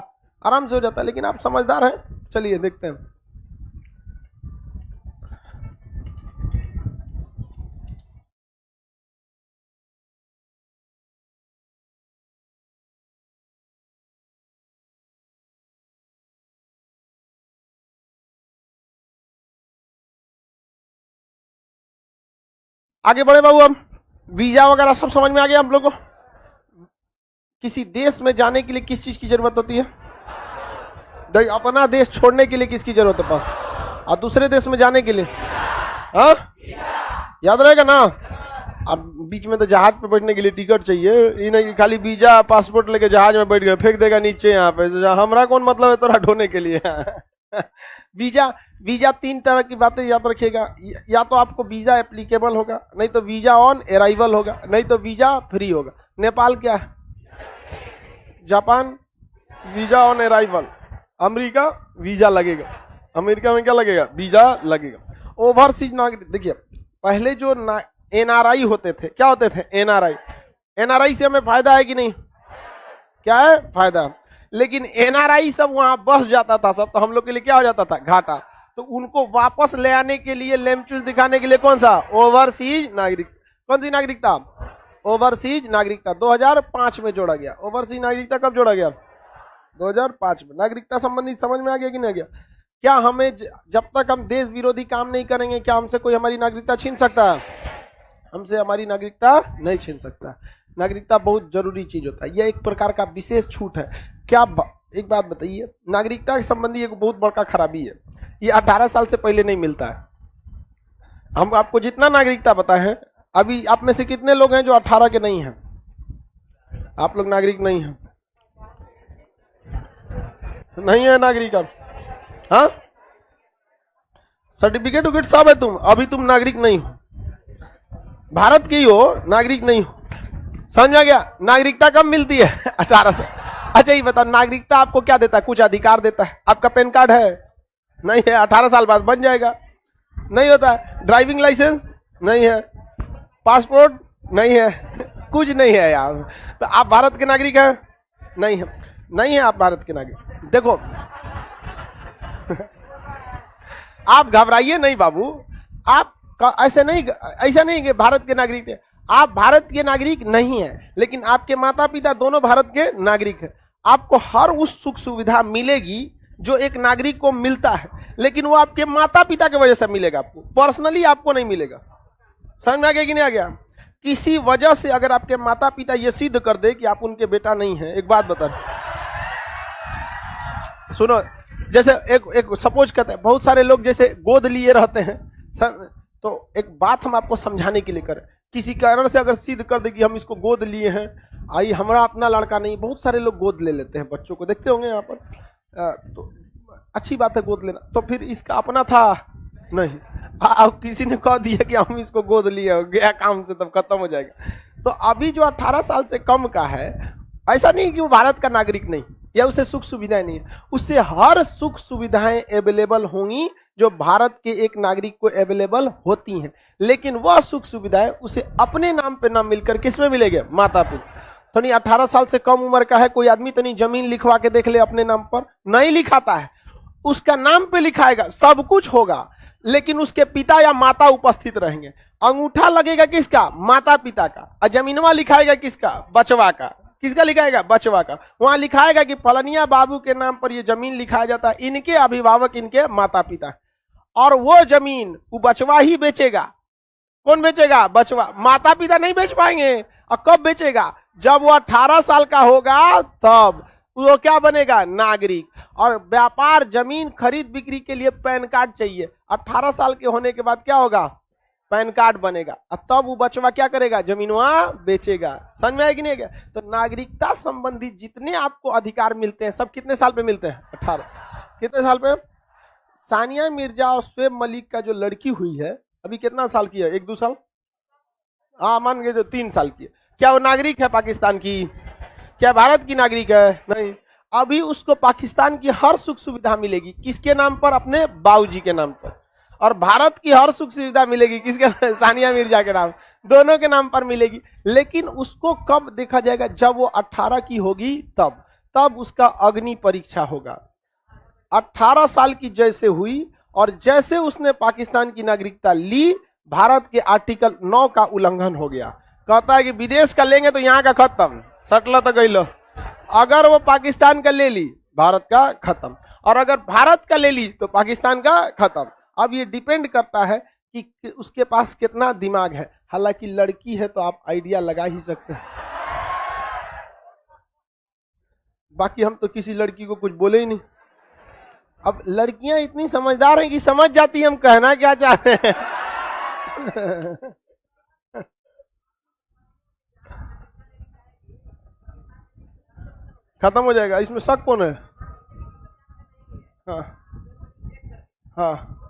आराम से हो जाता। लेकिन आप समझदार हैं, चलिए देखते हैं। आगे बढ़े बाबू। अब वीजा वगैरह सब समझ में आ गया आप लोगों को? किसी देश में जाने के लिए किस चीज की जरूरत होती है? अपना देश छोड़ने के लिए किसकी जरूरत है पास? और दूसरे देश में जाने के लिए? हाँ, याद रहेगा ना? अब बीच में तो जहाज पे बैठने के लिए टिकट चाहिए, ये नहीं कि खाली वीजा पासपोर्ट लेके जहाज में बैठ गए, फेंक देगा नीचे यहाँ पे। हमारा कौन मतलब है तोरा ढोने के लिए? वीजा 3 तरह की बातें याद रखिएगा। या तो आपको वीजा एप्लीकेबल होगा, नहीं तो वीजा ऑन अराइवल होगा, नहीं तो वीजा फ्री होगा। नेपाल क्या है? Japan visa on arrival, America visa लगेगा, अमेरिका में क्या लगेगा? वीजा लगेगा। ओवरसीज नागरिक, देखिए पहले जो एनआरआई होते थे, क्या होते थे? एनआरआई। एनआरआई से हमें फायदा है कि नहीं? क्या है? फायदा। लेकिन एनआरआई सब वहां बस जाता था सब, तो हम लोग के लिए क्या हो जाता था? घाटा। तो उनको वापस ले आने के लिए, लेमचुल दिखाने के लिए कौन सा? ओवरसीज नागरिक। कौन सी नागरिकता? ओवरसीज नागरिकता 2005 में जोड़ा गया। ओवरसीज नागरिकता कब जोड़ा गया? 2005 में। नागरिकता संबंधी समझ में आ गया कि नहीं आ गया? क्या हमें जब तक हम देश विरोधी काम नहीं करेंगे, क्या हमसे कोई हमारी नागरिकता छीन सकता है? हमसे हमारी नागरिकता नहीं छीन सकता। नागरिकता बहुत जरूरी चीज होता है, यह एक प्रकार का विशेष छूट है। क्या एक बात बताइए, नागरिकता के संबंधी एक बहुत बड़ा खराबी है, ये 18 साल से पहले नहीं मिलता है। हम आपको जितना नागरिकता बताए हैं, अभी आप में से कितने लोग हैं जो 18 के नहीं हैं? आप लोग नागरिक नहीं हैं, नहीं है नागरिक आप? हाँ, सर्टिफिकेट विकेट सब है, अभी तुम नागरिक नहीं हो, भारत के ही हो, नागरिक नहीं हो। समझ आ गया? नागरिकता कब मिलती है? 18 से। अच्छा ये बता, नागरिकता आपको क्या देता है? कुछ अधिकार देता है। आपका पैन कार्ड है? नहीं है, 18 साल बाद बन जाएगा। नहीं होता है। ड्राइविंग लाइसेंस नहीं है, पासपोर्ट नहीं है, कुछ नहीं है यार। तो आप भारत के नागरिक हैं? नहीं है, नहीं है आप भारत के नागरिक। देखो आप घबराइए नहीं बाबू, आप ऐसा नहीं कि भारत के नागरिक है। आप भारत के नागरिक नहीं है, लेकिन आपके माता पिता दोनों भारत के नागरिक हैं। आपको हर उस सुख सुविधा मिलेगी जो एक नागरिक को मिलता है, लेकिन वो आपके माता पिता की वजह से मिलेगा, आपको पर्सनली आपको नहीं मिलेगा। समझ में आ गया कि नहीं आ गया? किसी वजह से अगर आपके माता पिता ये सिद्ध कर दे कि आप उनके बेटा नहीं है, एक बात बता सुनो, जैसे एक सपोज करते हैं, बहुत सारे लोग जैसे गोद लिए रहते हैं, तो एक बात हम आपको समझाने के लिए करें, किसी कारण से अगर सिद्ध कर दे कि हम इसको गोद लिए हैं, आई हमारा अपना लड़का नहीं, बहुत सारे लोग गोद ले लेते हैं बच्चों को, देखते होंगे यहाँ पर, तो अच्छी बात है गोद लेना, तो फिर इसका अपना था नहीं, अब किसी ने कह दिया कि हम इसको गोद लिए, गया काम से, तब खत्म हो जाएगा। तो अभी जो 18 साल से कम का है, ऐसा नहीं कि वो भारत का नागरिक नहीं या उसे सुख सुविधाएं नहीं है, उससे हर सुख सुविधाएं अवेलेबल होंगी जो भारत के एक नागरिक को अवेलेबल होती हैं, लेकिन वह सुख सुविधाएं उसे अपने नाम पे ना मिलकर किसमें मिलेंगे? माता पिता। तो नहीं 18 साल से कम उम्र का है कोई आदमी तो नहीं जमीन लिखवा के देख ले अपने नाम पर, नहीं लिखाता है, उसका नाम पे लिखाएगा, सब कुछ होगा, लेकिन उसके पिता या माता उपस्थित रहेंगे। अंगूठा लगेगा किसका? माता पिता का। और जमीनवा लिखाएगा किसका? बचवा का। किसका लिखाएगा? बचवा का। वहां लिखाएगा कि फलनिया बाबू के नाम पर यह जमीन लिखाया जाता है, इनके अभिभावक इनके माता पिता, और वो जमीन वो बचवा ही बेचेगा। कौन बेचेगा? बचवा। माता पिता नहीं बेच पाएंगे। और कब बेचेगा? जब वो 18 साल का होगा तब वो क्या बनेगा? नागरिक। और व्यापार जमीन खरीद बिक्री के लिए पैन कार्ड चाहिए, 18 साल के होने के बाद क्या होगा? पैन कार्ड बनेगा, और तब वो बचवा क्या करेगा? जमीनवा बेचेगा। समझ में आएगी नहीं? तो नागरिकता संबंधी जितने आपको अधिकार मिलते हैं सब कितने साल पे मिलते हैं? 18। कितने साल पे? सानिया मिर्जा और शोएब मलिक का जो लड़की हुई है अभी कितना साल की है? 1-2 साल, हाँ मान गए, जो 3 साल की है, क्या वो नागरिक है पाकिस्तान की? क्या भारत की नागरिक है? नहीं। अभी उसको पाकिस्तान की हर सुख सुविधा मिलेगी, किसके नाम पर? अपने बाबूजी के नाम पर। और भारत की हर सुख सुविधा मिलेगी किसके? सानिया मिर्जा के नाम, दोनों के नाम पर मिलेगी। लेकिन उसको कब देखा जाएगा? जब वो 18 की होगी तब उसका अग्नि परीक्षा होगा। 18 साल की जैसे हुई और जैसे उसने पाकिस्तान की नागरिकता ली, भारत के आर्टिकल 9 का उल्लंघन हो गया। कहता है कि विदेश का लेंगे तो यहाँ का खत्म, सटला तो गई लो। अगर वो पाकिस्तान का ले ली, भारत का खत्म, और अगर भारत का ले ली तो पाकिस्तान का खत्म। अब ये डिपेंड करता है कि उसके पास कितना दिमाग है। हालांकि लड़की है तो आप आइडिया लगा ही सकते हैं, बाकी हम तो किसी लड़की को कुछ बोले ही नहीं। अब लड़कियां इतनी समझदार हैं कि समझ जाती हैं हम कहना क्या चाहते हैं। खत्म हो जाएगा, इसमें शक कौन है? हाँ हाँ,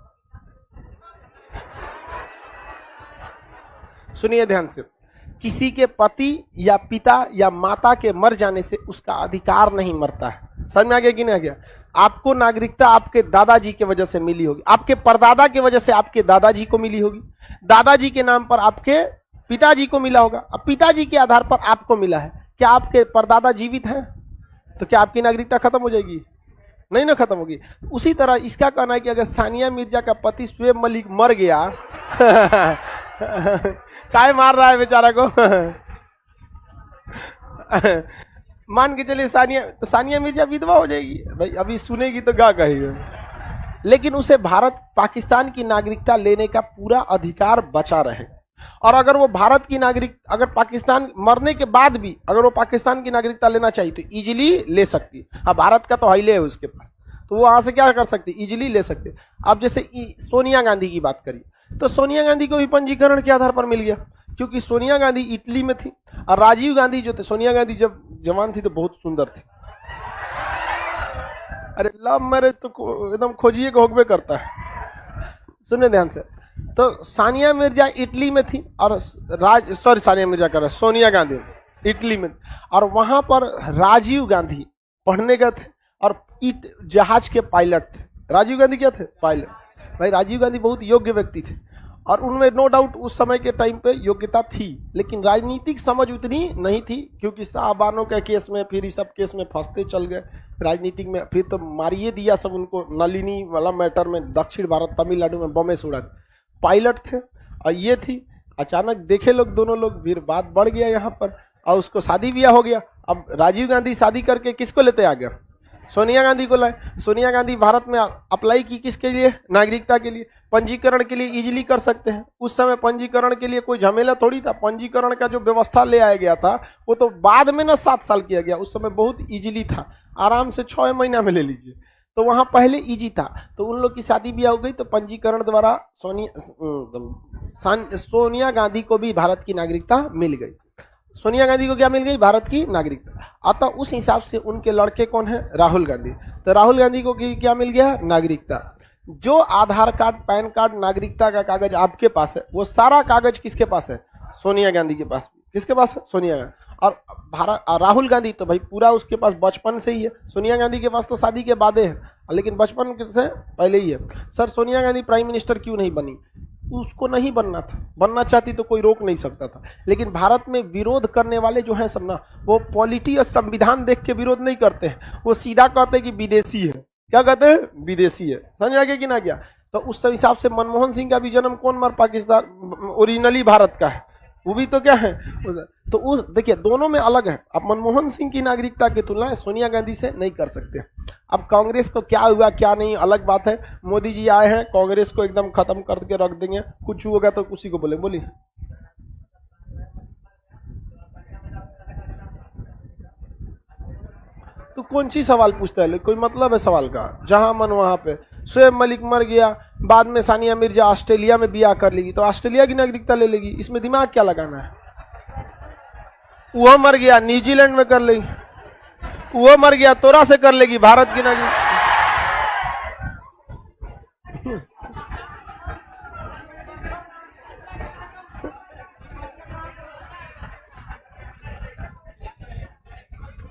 सुनिए ध्यान से, किसी के पति या पिता या माता के मर जाने से उसका अधिकार नहीं मरता है। समझ में आ गया कि नहीं आ गया? आपको नागरिकता आपके दादाजी की वजह से मिली होगी, आपके परदादा की वजह से आपके दादाजी को मिली होगी, दादाजी के नाम पर आपके पिताजी को मिला होगा, अब पिताजी के आधार पर आपको मिला है। क्या आपके परदादा जीवित हैं? तो क्या आपकी नागरिकता खत्म हो जाएगी? नहीं ना खत्म होगी। उसी तरह इसका कहना है कि अगर सानिया मिर्जा का पति शोएब मलिक मर गया काय मार रहा है बेचारा को मान के चलिए सानिया मिर्जा विधवा हो जाएगी, भाई अभी सुनेगी तो क्या कहेगा, लेकिन उसे भारत पाकिस्तान की नागरिकता लेने का पूरा अधिकार बचा रहे। और अगर वो भारत की नागरिक, अगर पाकिस्तान मरने के बाद भी अगर वो पाकिस्तान की नागरिकता लेना चाहिए तो इजीली ले सकती। अब भारत का तो हाईले है उसके पास, तो वो वहां से क्या कर सकती? इजीली ले सकते। अब जैसे सोनिया गांधी की बात करिए तो सोनिया गांधी को भी पंजीकरण के आधार पर मिल गया, क्योंकि सोनिया गांधी इटली में थी और राजीव गांधी जो थे, सोनिया गांधी जब जवान थी तो बहुत सुंदर थी। अरे लव मैरिज तो एकदम खोजिए को होगबे करता है। सुनिए ध्यान से, तो सानिया मिर्जा इटली में थी और सानिया मिर्जा कर रहा है, सोनिया गांधी इटली में, और वहां पर राजीव गांधी पढ़ने गए थे और जहाज के पायलट थे। राजीव गांधी क्या थे? पायलट। भाई राजीव गांधी बहुत योग्य व्यक्ति थे और उनमें नो डाउट उस समय के टाइम पे योग्यता थी, लेकिन राजनीतिक समझ उतनी नहीं थी, क्योंकि साहबानों के केस में फिर इस सब केस में फंसते चल गए राजनीतिक में, फिर तो मारिए दिया सब उनको। नलिनी वाला मैटर में दक्षिण भारत तमिलनाडु में बमे से उड़ा दिया। पायलट थे और ये थी, अचानक देखे लोग दोनों लोग, फिर बात बढ़ गया यहाँ पर और उसको शादी ब्याह हो गया। अब राजीव गांधी शादी करके किसको लेते आ गया? सोनिया गांधी को लाए। सोनिया गांधी भारत में अप्लाई की किसके लिए? नागरिकता के लिए। पंजीकरण के लिए इजीली कर सकते हैं, उस समय पंजीकरण के लिए कोई झमेला थोड़ी था। पंजीकरण का जो व्यवस्था ले आया गया था वो तो बाद में ना 7 साल किया गया, उस समय बहुत इजीली था, आराम से 6 महीना में ले लीजिए। तो वहां पहले इजी था, तो उन लोग की शादी ब्याह हो गई, तो पंजीकरण द्वारा सोनिया गांधी को भी भारत की नागरिकता मिल गई। सोनिया गांधी को क्या मिल गई? भारत की नागरिकता। अतः उस हिसाब से उनके लड़के कौन है? राहुल गांधी। तो राहुल गांधी को क्या मिल गया? नागरिकता। जो आधार कार्ड, पैन कार्ड, नागरिकता का कागज आपके पास है, वो सारा कागज किसके पास है? सोनिया गांधी के पास। किसके पास है? सोनिया गांधी। और राहुल गांधी तो भाई पूरा उसके पास बचपन से ही है। सोनिया गांधी के पास तो शादी के बाद है, लेकिन बचपन से पहले ही है। Sir Sonia Gandhi prime minister क्यों नहीं बनी? उसको नहीं बनना था, बनना चाहती तो कोई रोक नहीं सकता था। लेकिन भारत में विरोध करने वाले जो है सब ना, वो पॉलिटी और संविधान देख के विरोध नहीं करते हैं, वो सीधा कहते हैं कि विदेशी है। क्या कहते हैं? विदेशी है। समझ आ गया कि ना गया? तो उस हिसाब से मनमोहन सिंह का भी जन्म कौन मर, पाकिस्तान ओरिजिनली भारत का है, वो भी तो क्या है। तो वो देखिए दोनों में अलग है। अब मनमोहन सिंह की नागरिकता की तुलना सोनिया गांधी से नहीं कर सकते। अब कांग्रेस को क्या हुआ क्या नहीं अलग बात है। मोदी जी आए हैं, कांग्रेस को एकदम खत्म करके रख देंगे, कुछ होगा तो उसी को बोले। बोलिए तो कौन सी सवाल पूछता है, कोई मतलब है सवाल का? जहां मन वहां पे। शोएब मलिक मर गया, बाद में सानिया मिर्जा ऑस्ट्रेलिया में बियाह कर लेगी तो ऑस्ट्रेलिया की नागरिकता ले लेगी, इसमें दिमाग क्या लगाना है? वो मर गया न्यूजीलैंड में कर लेगी, वो मर गया तोरा से कर लेगी भारत की नागरिकता।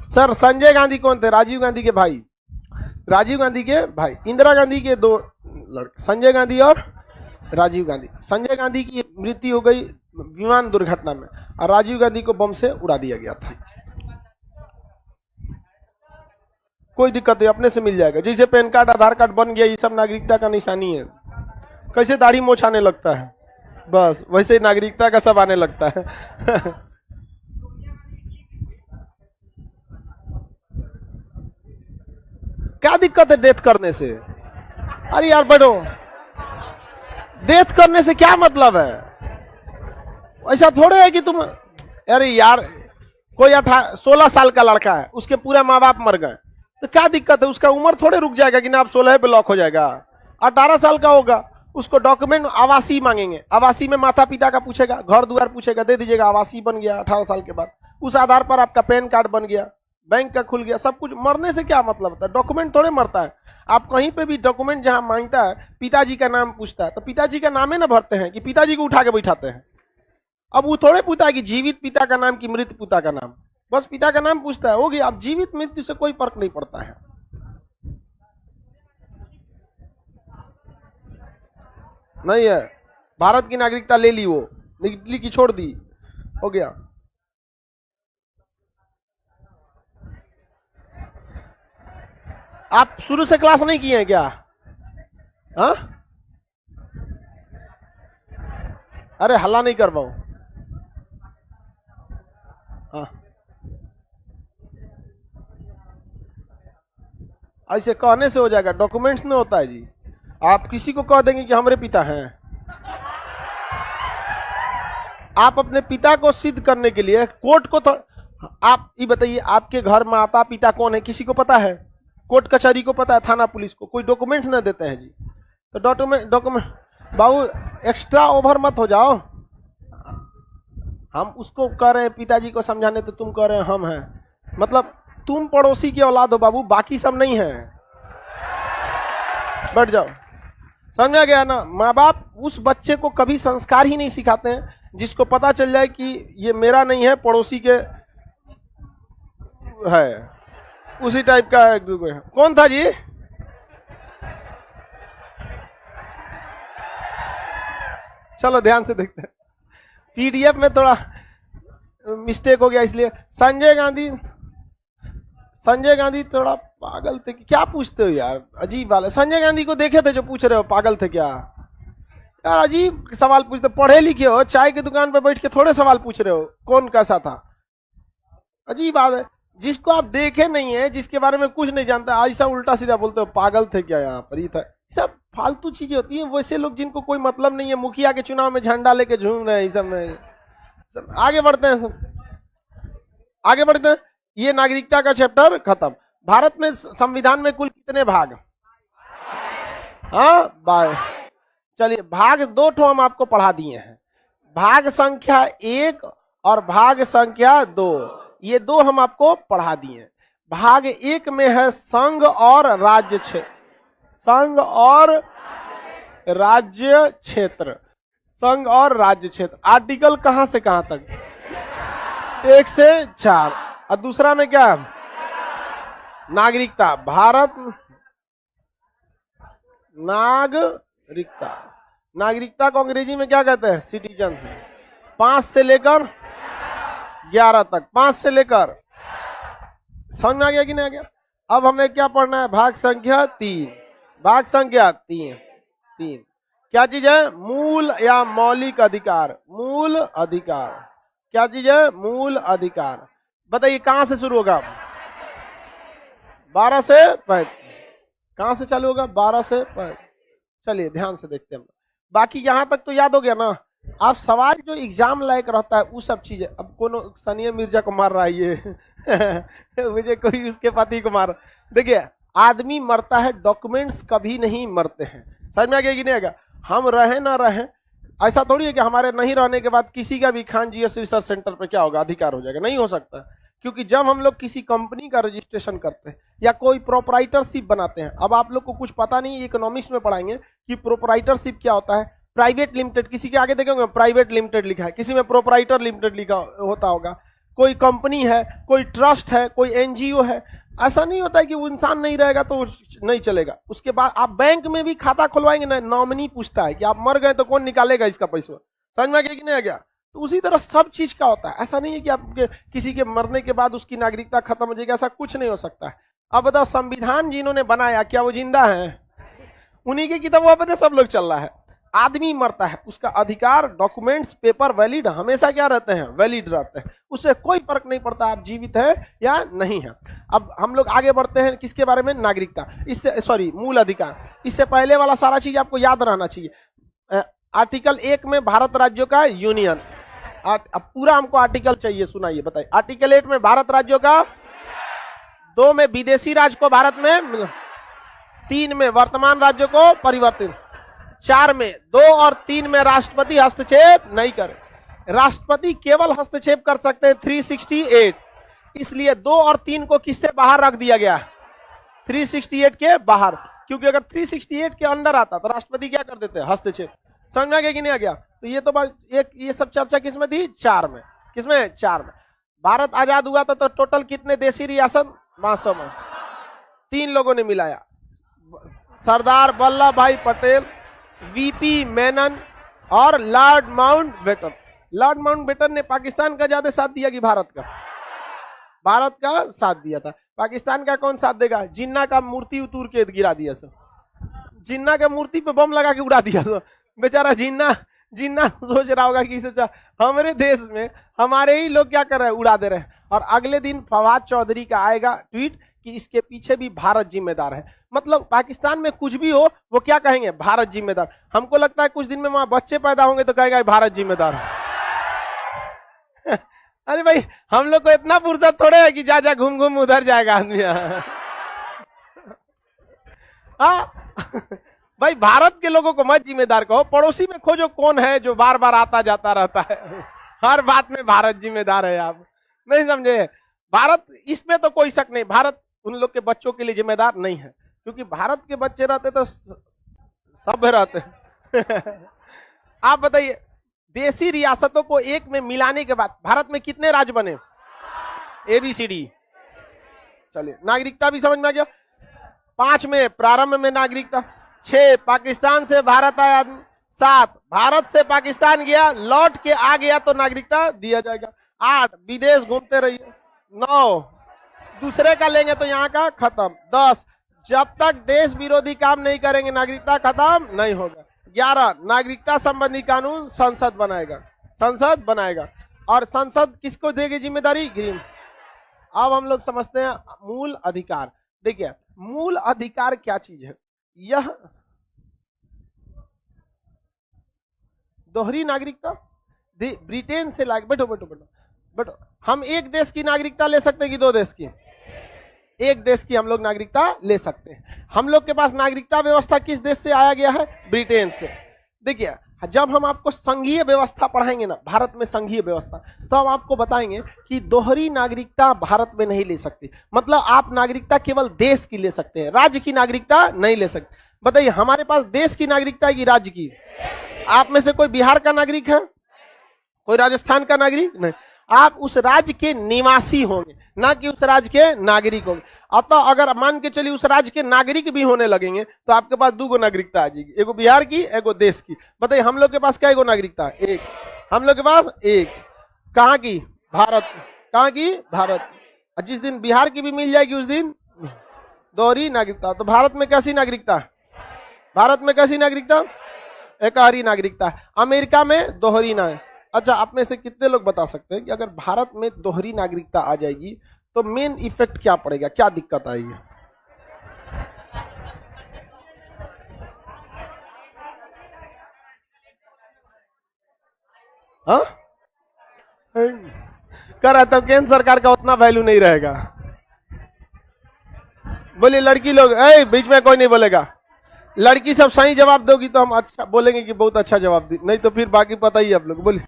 सर संजय गांधी कौन थे? राजीव गांधी के भाई। राजीव गांधी के भाई, इंदिरा गांधी के दो लड़के, संजय गांधी और राजीव गांधी। संजय गांधी की मृत्यु हो गई विमान दुर्घटना में, और राजीव गांधी को बम से उड़ा दिया गया था। कोई दिक्कत नहीं, अपने से मिल जाएगा। जैसे पैन कार्ड आधार कार्ड बन गया, ये सब नागरिकता का निशानी है। कैसे दाढ़ी मोछ आने लगता है, बस वैसे नागरिकता का सब आने लगता है। क्या दिक्कत है डेथ करने से? अरे यार बैठो, डेथ करने से क्या मतलब है? ऐसा थोड़े है कि तुम, अरे यार कोई 16 साल का लड़का है, उसके पूरे माँ बाप मर गए, तो क्या दिक्कत है? उसका उम्र थोड़े रुक जाएगा कि ना आप 16 पे लॉक हो जाएगा। 18 साल का होगा, उसको डॉक्यूमेंट आवासीय मांगेंगे, आवासीय में माता पिता का पूछेगा, घर द्वार पूछेगा, दे दीजिएगा, आवासीय बन गया 18 साल के बाद। उस आधार पर आपका पैन कार्ड बन गया, बैंक का खुल गया, सब कुछ। मरने से क्या मतलब होता है? डॉक्यूमेंट थोड़े मरता है। आप कहीं पे भी डॉक्यूमेंट जहां मांगता है, पिताजी का नाम पूछता है, तो पिताजी का नाम ही ना भरते हैं कि पिताजी को उठा के बैठाते हैं। अब वो थोड़े पूछता है कि जीवित पिता का नाम कि मृत पिता का नाम, बस पिता का नाम पूछता है, होगी। अब जीवित मृत्यु से कोई फर्क नहीं पड़ता है। नहीं है, भारत की नागरिकता ले ली, वो निकली की छोड़ दी, हो गया। आप शुरू से क्लास नहीं किए हैं क्या? हाँ, अरे हल्ला नहीं कर पाओ। हाँ, ऐसे कहने से हो जाएगा, डॉक्यूमेंट्स नहीं होता है जी। आप किसी को कह देंगे कि हमारे पिता हैं, आप अपने पिता को सिद्ध करने के लिए कोर्ट को तो, आप ये बताइए आपके घर माता पिता कौन है, किसी को पता है? कोर्ट कचहरी को पता है, थाना पुलिस को? कोई डॉक्यूमेंट्स ना देते हैं जी। तो डॉक्यूमेंट बाबू एक्स्ट्रा ओवर मत हो जाओ। हम उसको कह रहे हैं पिताजी को समझाने, तो तुम कह रहे हैं हम हैं। मतलब तुम पड़ोसी की औलाद हो बाबू, बाकी सब नहीं है। बैठ जाओ, समझा गया ना? माँ बाप उस बच्चे को कभी संस्कार ही नहीं सिखाते हैं जिसको पता चल जाए कि ये मेरा नहीं है, पड़ोसी के है, उसी टाइप का है। कौन था जी? चलो ध्यान से देखते हैं, पीडीएफ में थोड़ा मिस्टेक हो गया इसलिए। संजय गांधी थोड़ा पागल थे, क्या पूछते हो यार, अजीब वाले। संजय गांधी को देखे थे जो पूछ रहे हो, पागल थे क्या यार? अजीब सवाल पूछते, पढ़े लिखे हो, चाय की दुकान पर बैठ के थोड़े सवाल पूछ रहे हो कौन कैसा था। अजीब बात है, जिसको आप देखे नहीं है, जिसके बारे में कुछ नहीं जानता, ऐसा उल्टा सीधा बोलते हो, पागल थे क्या? यहाँ पर ही था, सब फालतू चीजें होती हैं। वैसे लोग जिनको कोई मतलब नहीं है, मुखिया के चुनाव में झंडा लेके झूम रहे हैं, सब में। सब आगे बढ़ते हैं, आगे बढ़ते हैं। ये नागरिकता का चैप्टर खत्म। भारत में संविधान में कुल कितने भाग? हाँ, बाय। चलिए, भाग 2 ठो हम आपको पढ़ा दिए हैं, भाग संख्या 1 और भाग संख्या 2। ये 2 हम आपको पढ़ा दिए। भाग 1 में है संघ और राज्य क्षेत्र, संघ और राज्य क्षेत्र, संघ और राज्य क्षेत्र। आर्टिकल कहां से कहां तक? 1 से 4। और दूसरा में क्या? नागरिकता। भारत नागरिकता। नागरिकता को अंग्रेजी में क्या कहते हैं? सिटीजन। 5 से लेकर 11 तक, 5 से लेकर, समझ में आ गया कि नहीं आ गया? अब हमें क्या पढ़ना है? भाग संख्या 3। भाग संख्या 3 क्या चीज है? मूल या मौलिक अधिकार। मूल अधिकार क्या चीज है? मूल अधिकार। बताइए कहां से शुरू होगा? 12 से 5। कहां से चालू होगा? 12 से 5। चलिए ध्यान से देखते हैं। बाकी यहां तक तो याद हो गया ना? आप सवाल जो एग्जाम लायक रहता है वो सब चीजें। अब कौन सनिया मिर्जा को मार रहा है ये मुझे कोई उसके पति को मार। देखिए आदमी मरता है, डॉक्यूमेंट्स कभी नहीं मरते हैं। समझ में आ गया कि नहीं आएगा? हम रहे ना रहे, ऐसा थोड़ी है कि हमारे नहीं रहने के बाद किसी का भी खान जीएस रिसर्च सेंटर पे क्या होगा? अधिकार हो जाएगा। नहीं हो सकता। क्योंकि जब हम लोग किसी कंपनी का रजिस्ट्रेशन करते हैं या कोई प्रोपराइटरशिप बनाते हैं, अब आप लोग को कुछ पता नहीं, इकोनॉमिक्स में पढ़ाएंगे कि प्रोपराइटरशिप क्या होता है। प्राइवेट लिमिटेड, किसी के आगे देखेंगे प्राइवेट लिमिटेड लिखा है, किसी में प्रोपराइटर लिमिटेड लिखा होता होगा। कोई कंपनी है, कोई ट्रस्ट है, कोई एनजीओ है। ऐसा नहीं होता है कि वो इंसान नहीं रहेगा तो नहीं चलेगा। उसके बाद आप बैंक में भी खाता खुलवाएंगे ना, नॉमिनी पूछता है कि आप मर गए तो कौन निकालेगा इसका पैसा। समझ में आ गया कि नहीं आ गया? तो उसी तरह सब चीज का होता है। ऐसा नहीं है कि आपके किसी के मरने के बाद उसकी नागरिकता खत्म हो जाएगी, ऐसा कुछ नहीं हो सकता है। अब बताओ संविधान जिन्होंने बनाया क्या वो जिंदा है? उन्हीं की किताबों पर सब लोग चल रहा है। आदमी मरता है, उसका अधिकार, डॉक्यूमेंट्स, पेपर वैलिड हमेशा क्या रहते हैं? वैलिड रहते हैं। उससे कोई फर्क नहीं पड़ता आप जीवित है या नहीं है। अब हम लोग आगे बढ़ते हैं किसके बारे में? नागरिकता। इससे सॉरी मूल अधिकार। इससे पहले वाला सारा चीज आपको याद रहना चाहिए। आर्टिकल 1 में भारत राज्यों का यूनियन। अब पूरा हमको आर्टिकल चाहिए, सुनाइए बताइए। आर्टिकल 8 में भारत राज्यों का, 2 में विदेशी राज्य को भारत में, 3 में वर्तमान राज्यों को परिवर्तित, 4 में 2 और 3 में राष्ट्रपति हस्तक्षेप नहीं करे। राष्ट्रपति केवल हस्तक्षेप कर सकते हैं 368। इसलिए 2 और 3 को किससे बाहर रख दिया गया? 368 के बाहर। क्योंकि अगर 368 के अंदर आता तो राष्ट्रपति क्या कर देते? हस्तक्षेप। समझ में आ गया कि नहीं आ गया? तो ये तो बात एक, ये सब चर्चा किसमें थी? 4 में। किसमें? 4 में। भारत आजाद हुआ था तो टोटल कितने देशी रियासत? 500 में 3 लोगों ने मिलाया, सरदार वल्लभ भाई पटेल, वीपी मेनन और लॉर्ड माउंटबेटन। लॉर्ड माउंटबेटन ने पाकिस्तान का ज्यादा साथ दिया कि भारत का? भारत का साथ दिया था। पाकिस्तान का कौन साथ देगा? जिन्ना का मूर्ति उतूर के गिरा दिया सब। जिन्ना के मूर्ति पे बम लगा के उड़ा दिया सब। बेचारा जिन्ना सोच रहा होगा कि सोचा हमारे देश में हमारे ही लोग क्या कर रहे हैं? उड़ा दे रहे हैं। और अगले दिन फवाद चौधरी का आएगा ट्वीट कि इसके पीछे भी भारत जिम्मेदार है। मतलब पाकिस्तान में कुछ भी हो वो क्या कहेंगे? भारत जिम्मेदार। हमको लगता है कुछ दिन में वहां बच्चे पैदा होंगे तो कहेगा भारत जिम्मेदार है। अरे भाई हम लोग को इतना फुर्सत थोड़े है कि जा जा घूम घूम उधर जाएगा आदमी। हाँ भाई भारत के लोगों को मत जिम्मेदार कहो, पड़ोसी में खोजो कौन है जो बार बार आता जाता रहता है। हर बात में भारत जिम्मेदार है। आप नहीं समझे? भारत, इसमें तो कोई शक नहीं, भारत उन लोग के बच्चों के लिए जिम्मेदार नहीं है। क्योंकि भारत के बच्चे रहते तो सभ्य रहते। आप बताइए देशी रियासतों को एक में मिलाने के बाद भारत में कितने राज्य बने? ABCD। चलिए नागरिकता भी समझ में आ गया। 5 में प्रारंभ में नागरिकता, 6 पाकिस्तान से भारत आया, 7 भारत से पाकिस्तान गया लौट के आ गया तो नागरिकता दिया जाएगा, 8 विदेश घूमते रहिए, 9 दूसरे का लेंगे तो यहाँ का खत्म, 10 जब तक देश विरोधी काम नहीं करेंगे नागरिकता खत्म नहीं होगा, 11 नागरिकता संबंधी कानून संसद बनाएगा। और संसद किसको देगी जिम्मेदारी? ग्रीन। अब हम लोग समझते हैं मूल अधिकार। देखिए मूल अधिकार क्या चीज है? यह दोहरी नागरिकता ब्रिटेन से बैठो हम एक देश की नागरिकता ले सकते हैं कि 2 देश की? एक देश की हम लोग नागरिकता ले सकते हैं। हम लोग के पास नागरिकता व्यवस्था किस देश से आया गया है? ब्रिटेन से। देखिए जब हम आपको संघीय व्यवस्था पढ़ाएंगे ना, भारत में संघीय व्यवस्था, तो हम आपको बताएंगे कि दोहरी नागरिकता भारत में नहीं ले सकती। मतलब आप नागरिकता केवल देश की ले सकते हैं, राज्य की नागरिकता नहीं ले सकते। बताइए हमारे पास देश की नागरिकता है कि राज्य की? आप में से कोई बिहार का नागरिक है? कोई राजस्थान का नागरिक नहीं? आप उस राज्य के निवासी होंगे, ना कि उस राज्य के नागरिक होंगे। अतः अगर मान के चलिए उस राज्य के नागरिक भी होने लगेंगे तो आपके पास 2 नागरिकता आ जाएगी, एगो बिहार की, एगो देश की। बताइए हम लोग के पास क्या एगो नागरिकता? एक। हम लोग के पास एक। कहाँ की? भारत। कहाँ की? भारत। जिस दिन बिहार की भी मिल जाएगी उस दिन दोहरी नागरिकता। तो भारत में कैसी नागरिकता? भारत में कैसी नागरिकता? एकहरी नागरिकता है। अमेरिका में दोहरी ना है। अच्छा, आप में से कितने लोग बता सकते हैं कि अगर भारत में दोहरी नागरिकता आ जाएगी तो मेन इफेक्ट क्या पड़ेगा, क्या दिक्कत आएगी? हाँ, कर रहा तब केंद्र सरकार का उतना वैल्यू नहीं रहेगा। बोलिए लड़की लोग, बीच में कोई नहीं बोलेगा। लड़की सब सही जवाब दोगी तो हम अच्छा बोलेंगे कि बहुत अच्छा जवाब दी, नहीं तो फिर बाकी पता ही आप लोग। बोलिए।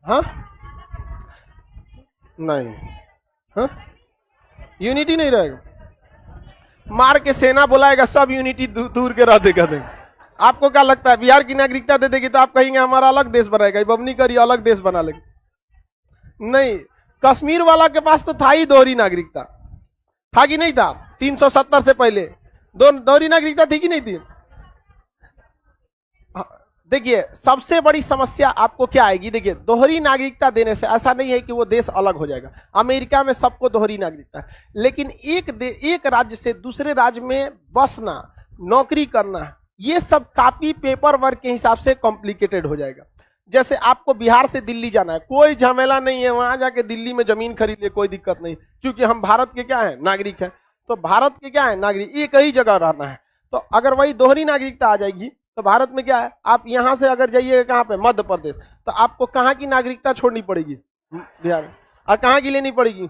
हाँ, नहीं। हाँ, यूनिटी नहीं रहेगा। मार के सेना बुलाएगा, सब यूनिटी दूर के रह देगा। आपको क्या लगता है बिहार की नागरिकता दे देगी तो आप कहेंगे हमारा अलग देश बनाएगा, बबनी करिए अलग देश बना लेंगे? नहीं, कश्मीर वाला के पास तो था ही दोहरी नागरिकता, था कि नहीं था? 370 से पहले दोहरी नागरिकता थी कि नहीं थी? देखिए सबसे बड़ी समस्या आपको क्या आएगी, देखिए दोहरी नागरिकता देने से ऐसा नहीं है कि वो देश अलग हो जाएगा। अमेरिका में सबको दोहरी नागरिकता है, लेकिन एक राज्य से दूसरे राज्य में बसना, नौकरी करना, ये सब कापी पेपर वर्क के हिसाब से कॉम्प्लिकेटेड हो जाएगा। जैसे आपको बिहार से दिल्ली जाना है, कोई झमेला नहीं है, वहां जाके दिल्ली में जमीन खरीद ले, कोई दिक्कत नहीं, क्योंकि हम भारत के क्या है? नागरिक है। तो भारत के क्या है? नागरिक। एक ही जगह रहना है। तो अगर वही दोहरी नागरिकता आ जाएगी तो भारत में क्या है, आप यहां से अगर जाइएगा कहां पे? मध्य प्रदेश, तो आपको कहां की नागरिकता छोड़नी पड़ेगी? बिहार। और कहां की लेनी पड़ेगी?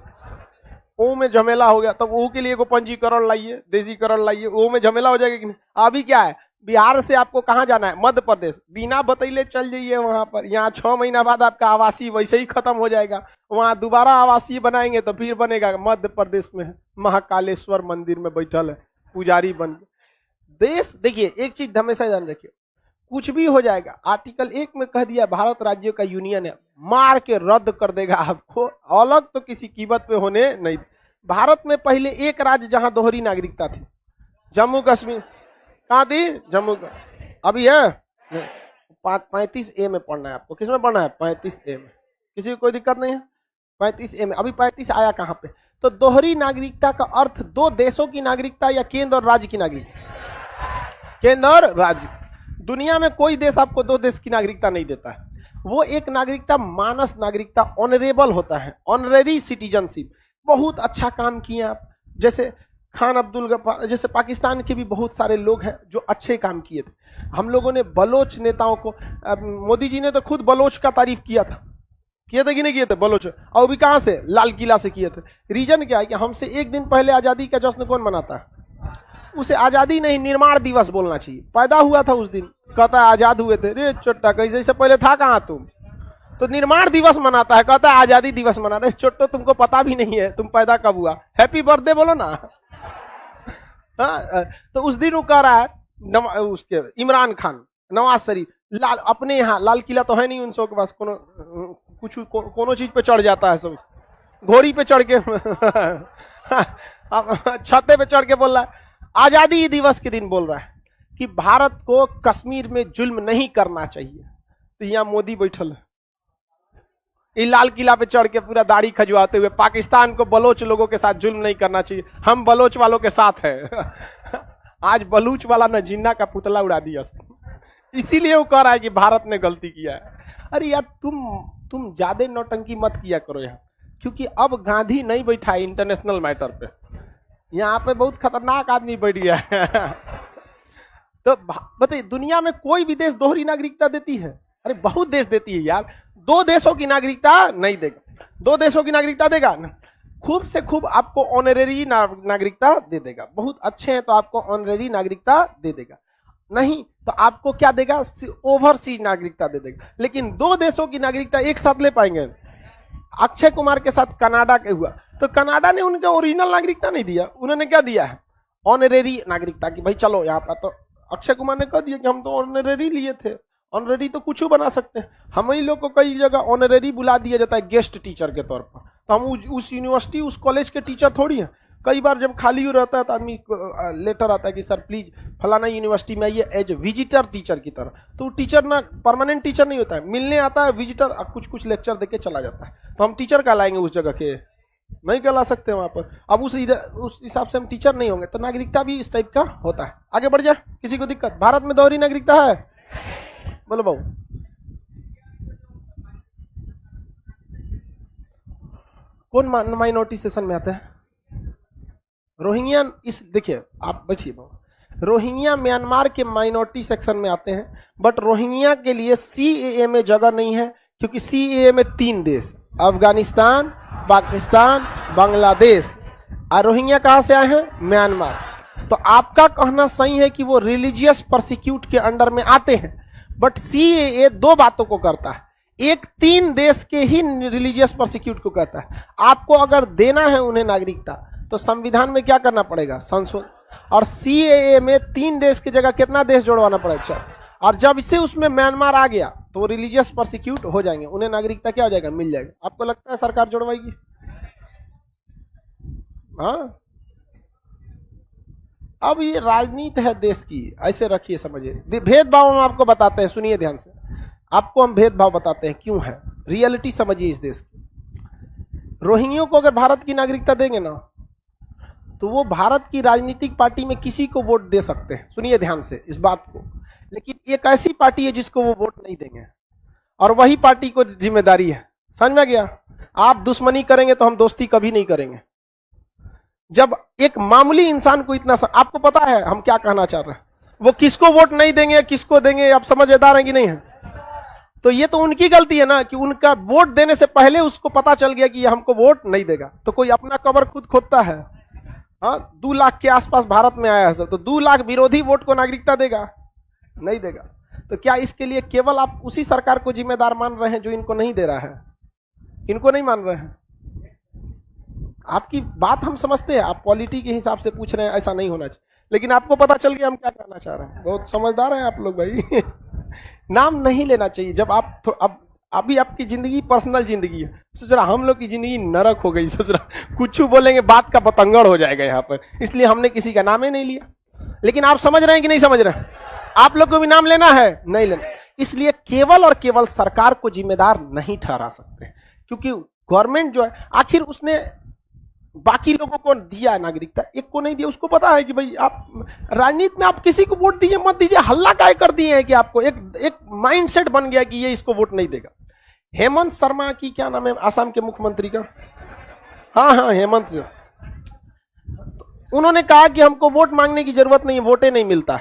वो में झमेला हो गया, तब वो के लिए को पंजीकरण लाइए, देशीकरण लाइए, वो में झमेला हो जाएगा कि नहीं? अभी क्या है, बिहार से आपको कहां जाना है? मध्य प्रदेश। बिना बतैले चल जाइए वहां पर, यहाँ 6 महीना बाद आपका आवासीय वैसे ही खत्म हो जाएगा, वहां दोबारा आवासीय बनाएंगे तो फिर बनेगा। मध्य प्रदेश में महाकालेश्वर मंदिर में बैठल है पुजारी बन के देश। देखिए एक चीज हमेशा ध्यान रखिए, कुछ भी हो जाएगा, आर्टिकल 1 में कह दिया भारत राज्यों का यूनियन है, मार के रद्द कर देगा आपको, अलग तो किसी कीमत पे होने नहीं। भारत में पहले एक राज्य जहां दोहरी नागरिकता थी, जम्मू कश्मीर। कहां थी? जम्मू का। अभी है 35A में पढ़ना है आपको। किस में पढ़ना है? 35A में। किसी को कोई दिक्कत नहीं है? 35A में। अभी 35 आया कहां पे? तो दोहरी नागरिकता का अर्थ 2 देशों की नागरिकता या केंद्र और राज्य की नागरिकता? केंद्र और राज्य। दुनिया में कोई देश आपको 2 देश की नागरिकता नहीं देता है। वो एक नागरिकता मानस नागरिकता, ऑनरेबल होता है, ऑनरेरी सिटीजनशिप। बहुत अच्छा काम किए आप, जैसे खान अब्दुल गफ्फार, जैसे पाकिस्तान के भी बहुत सारे लोग हैं जो अच्छे काम किए थे। हम लोगों ने बलोच नेताओं को, मोदी जी ने तो खुद बलोच का तारीफ किया था, किए थे कि नहीं किए थे? बलोच। और भी कहां से? लाल किला से किए थे। रीजन क्या है कि हमसे एक दिन पहले आजादी का जश्न कौन मनाता है? उसे आजादी नहीं, निर्माण दिवस बोलना चाहिए। पैदा हुआ था उस दिन, कहता है आजाद हुए थे। रे छोटा, कैसे इससे पहले था कहां तुम? तो निर्माण दिवस मनाता है, कहता है आजादी दिवस मना रहे। छोटो तुमको पता भी नहीं है तुम पैदा कब हुआ, हैप्पी बर्थडे बोलो ना। तो उस दिन वो कह रहा है उसके इमरान खान, नवाज शरीफ, लाल अपने यहाँ लाल किला तो है नहीं उन सब के पास, कोनो चीज पे चढ़ जाता है सब, घोड़ी पे चढ़ के छते पे चढ़ के बोल रहा है आजादी दिवस के दिन, बोल रहा है कि भारत को कश्मीर में जुल्म नहीं करना चाहिए। तो यहाँ मोदी बैठल है लाल किला पे चढ़ के पूरा दाढ़ी खजवाते हुए, पाकिस्तान को बलोच लोगों के साथ जुल्म नहीं करना चाहिए, हम बलोच वालों के साथ है। आज बलूच वाला ने जिन्ना का पुतला उड़ा दिया, इसीलिए वो कह रहा है कि भारत ने गलती किया है। अरे यार तुम ज्यादा नौटंकी मत किया करो यहाँ, क्योंकि अब गांधी नहीं बैठा है इंटरनेशनल मैटर पे, यहाँ पे बहुत खतरनाक आदमी बैठ गया है। तो बताइए दुनिया में कोई भी देश दोहरी नागरिकता देती है? अरे बहुत देश देती है यार। 2 देशों की नागरिकता नहीं देगा, 2 देशों की नागरिकता देगा ना, खूब से खूब आपको ऑनरेरी नागरिकता दे देगा। बहुत अच्छे हैं तो आपको ऑनरेरी नागरिकता दे देगा, नहीं तो आपको क्या देगा? ओवरसीज नागरिकता दे देगा। लेकिन 2 देशों की नागरिकता एक साथ ले पाएंगे? अक्षय कुमार के साथ कनाडा के हुआ, तो कनाडा ने उनके ओरिजिनल नागरिकता नहीं दिया, उन्होंने क्या दिया है? ऑनरेरी नागरिकता, कि भाई चलो यहाँ पर। तो अक्षय कुमार ने कह दिया कि हम तो ऑनरेरी लिए थे, ऑनरेरी तो कुछ बना सकते हैं। हम ही लोग को कई जगह ऑनरेरी बुला दिया जाता है गेस्ट टीचर के तौर पर, तो हम उस यूनिवर्सिटी उस कॉलेज के टीचर थोड़ी हैं। कई बार जब खाली हो रहता है तो आदमी लेटर आता है कि सर प्लीज फलाना यूनिवर्सिटी में आइए एज विजिटर टीचर की तरह। तो टीचर ना परमानेंट टीचर नहीं होता है, मिलने आता है विजिटर, कुछ लेक्चर देके चला जाता है। तो हम टीचर कहलाएंगे उस जगह के? नहीं कहला सकते वहां पर। अब उस हिसाब से हम टीचर नहीं होंगे। तो नागरिकता भी इस टाइप का होता है। आगे बढ़ जाए, किसी को दिक्कत? भारत में दोहरी नागरिकता है? बोलो बाबू। कौन माइनॉरिटी सेशन में आते हैं? रोहिंग्या। इस देखिए आप बैठिए बाबू, रोहिंग्या म्यांमार के माइनॉरिटी सेक्शन में आते हैं, बट रोहिंग्या के लिए सीएए में जगह नहीं है, क्योंकि सीएए में 3 देश, अफगानिस्तान, पाकिस्तान, बांग्लादेश, और रोहिंग्या कहां से आए हैं? म्यांमार। तो आपका कहना सही है कि वो रिलीजियस प्रोसिक्यूट के अंडर में आते हैं, बट सीएए 2 बातों को करता है। एक 3 देश के ही रिलीजियस प्रोसिक्यूट को कहता है। आपको अगर देना है उन्हें नागरिकता, तो संविधान में क्या करना पड़ेगा? संशोधन। और सीएए में 3 देश की जगह कितना देश जोड़वाना पड़ेगा? और जब इसे उसमें म्यांमार आ गया तो वो रिलीजियस प्रोसिक्यूट हो जाएंगे, उन्हें नागरिकता क्या हो जाएगा? मिल जाएगा। आपको लगता है सरकार जोड़वाएगी? हाँ, अब ये राजनीति है देश की, ऐसे रखिए, समझिए। भेदभाव हम आपको बताते हैं, सुनिए ध्यान से। आपको हम भेदभाव बताते हैं क्यों है, रियलिटी समझिए इस देश की। रोहिंग्यों को अगर भारत की नागरिकता देंगे ना, तो वो भारत की राजनीतिक पार्टी में किसी को वोट दे सकते हैं। सुनिए ध्यान से इस बात को। लेकिन एक ऐसी पार्टी है जिसको वो वोट नहीं देंगे, और वही पार्टी को जिम्मेदारी है। समझ में गया? आप दुश्मनी करेंगे तो हम दोस्ती कभी नहीं करेंगे। जब एक मामूली इंसान को इतना आपको पता है हम क्या कहना चाह रहे हैं, वो किसको वोट नहीं देंगे, किसको देंगे, आप समझदार हैं कि नहीं है? तो ये तो उनकी गलती है ना कि उनका वोट देने से पहले उसको पता चल गया कि ये हमको वोट नहीं देगा। तो कोई अपना कब्र खुद खोदता है? हाँ, 2 लाख के आसपास भारत में आया है सर, तो 2 लाख विरोधी वोट को नागरिकता देगा? नहीं देगा। तो क्या इसके लिए केवल आप उसी सरकार को जिम्मेदार मान रहे हैं जो इनको नहीं दे रहा है? इनको नहीं मान रहे हैं? आपकी बात हम समझते हैं, आप पॉलिटी के हिसाब से पूछ रहे हैं, ऐसा नहीं होना चाहिए। लेकिन आपको पता चल गया हम क्या कहना चाह रहे हैं। बहुत समझदार हैं आप लोग भाई। नाम नहीं लेना चाहिए जब आप अब अभी आपकी जिंदगी पर्सनल जिंदगी है। सोच रहा हम लोग की जिंदगी नरक हो गई, सोच रहा कुछ बोलेंगे बात का पतंगड़ हो जाएगा यहाँ पर, इसलिए हमने किसी का नाम ही नहीं लिया। लेकिन आप समझ रहे हैं कि नहीं समझ रहे हैं? आप लोग को भी नाम लेना है? नहीं लेना। इसलिए केवल और केवल सरकार को जिम्मेदार नहीं ठहरा सकते, क्योंकि गवर्नमेंट जो है, आखिर उसने बाकी लोगों को दिया नागरिकता, एक को नहीं दिया। उसको पता है कि भाई आप राजनीति में आप किसी को वोट दीजिए मत दीजिए, हल्ला काय कर दिए हैं कि आपको एक माइंडसेट बन गया कि ये इसको वोट नहीं देगा। हेमंत शर्मा की क्या नाम है आसाम के मुख्यमंत्री का? हाँ, हेमंत से उन्होंने कहा कि हमको वोट मांगने की जरूरत नहीं है, वोटे नहीं मिलता।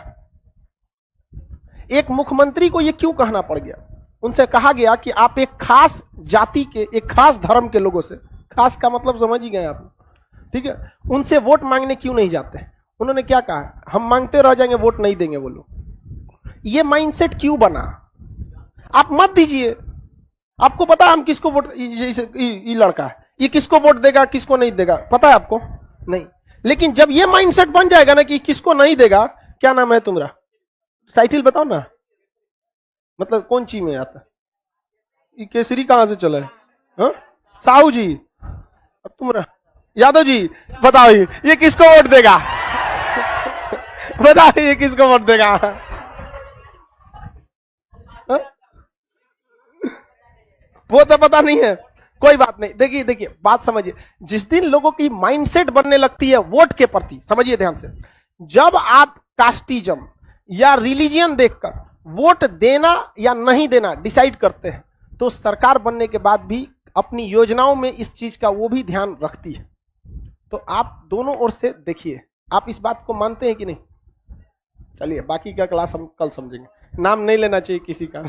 एक मुख्यमंत्री को यह क्यों कहना पड़ गया? उनसे कहा गया कि आप एक खास जाति के, एक खास धर्म के लोगों से, खास का मतलब समझ ही गए आप, ठीक है, उनसे वोट मांगने क्यों नहीं जाते? उन्होंने क्या कहा? हम मांगते रह जाएंगे, वोट नहीं देंगे वो लोग। ये माइंडसेट क्यों बना? आप मत दीजिए। आपको पता है हम किसको वोट, ये लड़का है, ये किसको वोट देगा, किसको नहीं देगा, पता है आपको? नहीं। लेकिन जब ये माइंडसेट बन जाएगा ना कि किसको नहीं देगा, क्या नाम है तुम्हारा, टाइटल बताओ ना, मतलब कौन चीज में आता? ये केसरी कहां से चला है? हाँ? साहू जी, अब तुम्हारा यादव जी, बताओ ये किसको वोट देगा? बताओ ये किसको वोट देगा? हा? वो तो पता नहीं है, कोई बात नहीं। देखिए बात समझिए, जिस दिन लोगों की माइंडसेट बनने लगती है वोट के प्रति, समझिए ध्यान से, जब आप कास्टिज्म या रिलीजियन देखकर वोट देना या नहीं देना डिसाइड करते हैं, तो सरकार बनने के बाद भी अपनी योजनाओं में इस चीज का वो भी ध्यान रखती है। तो आप दोनों ओर से देखिए, आप इस बात को मानते हैं कि नहीं? चलिए बाकी का क्लास हम कल समझेंगे। नाम नहीं लेना चाहिए किसी का।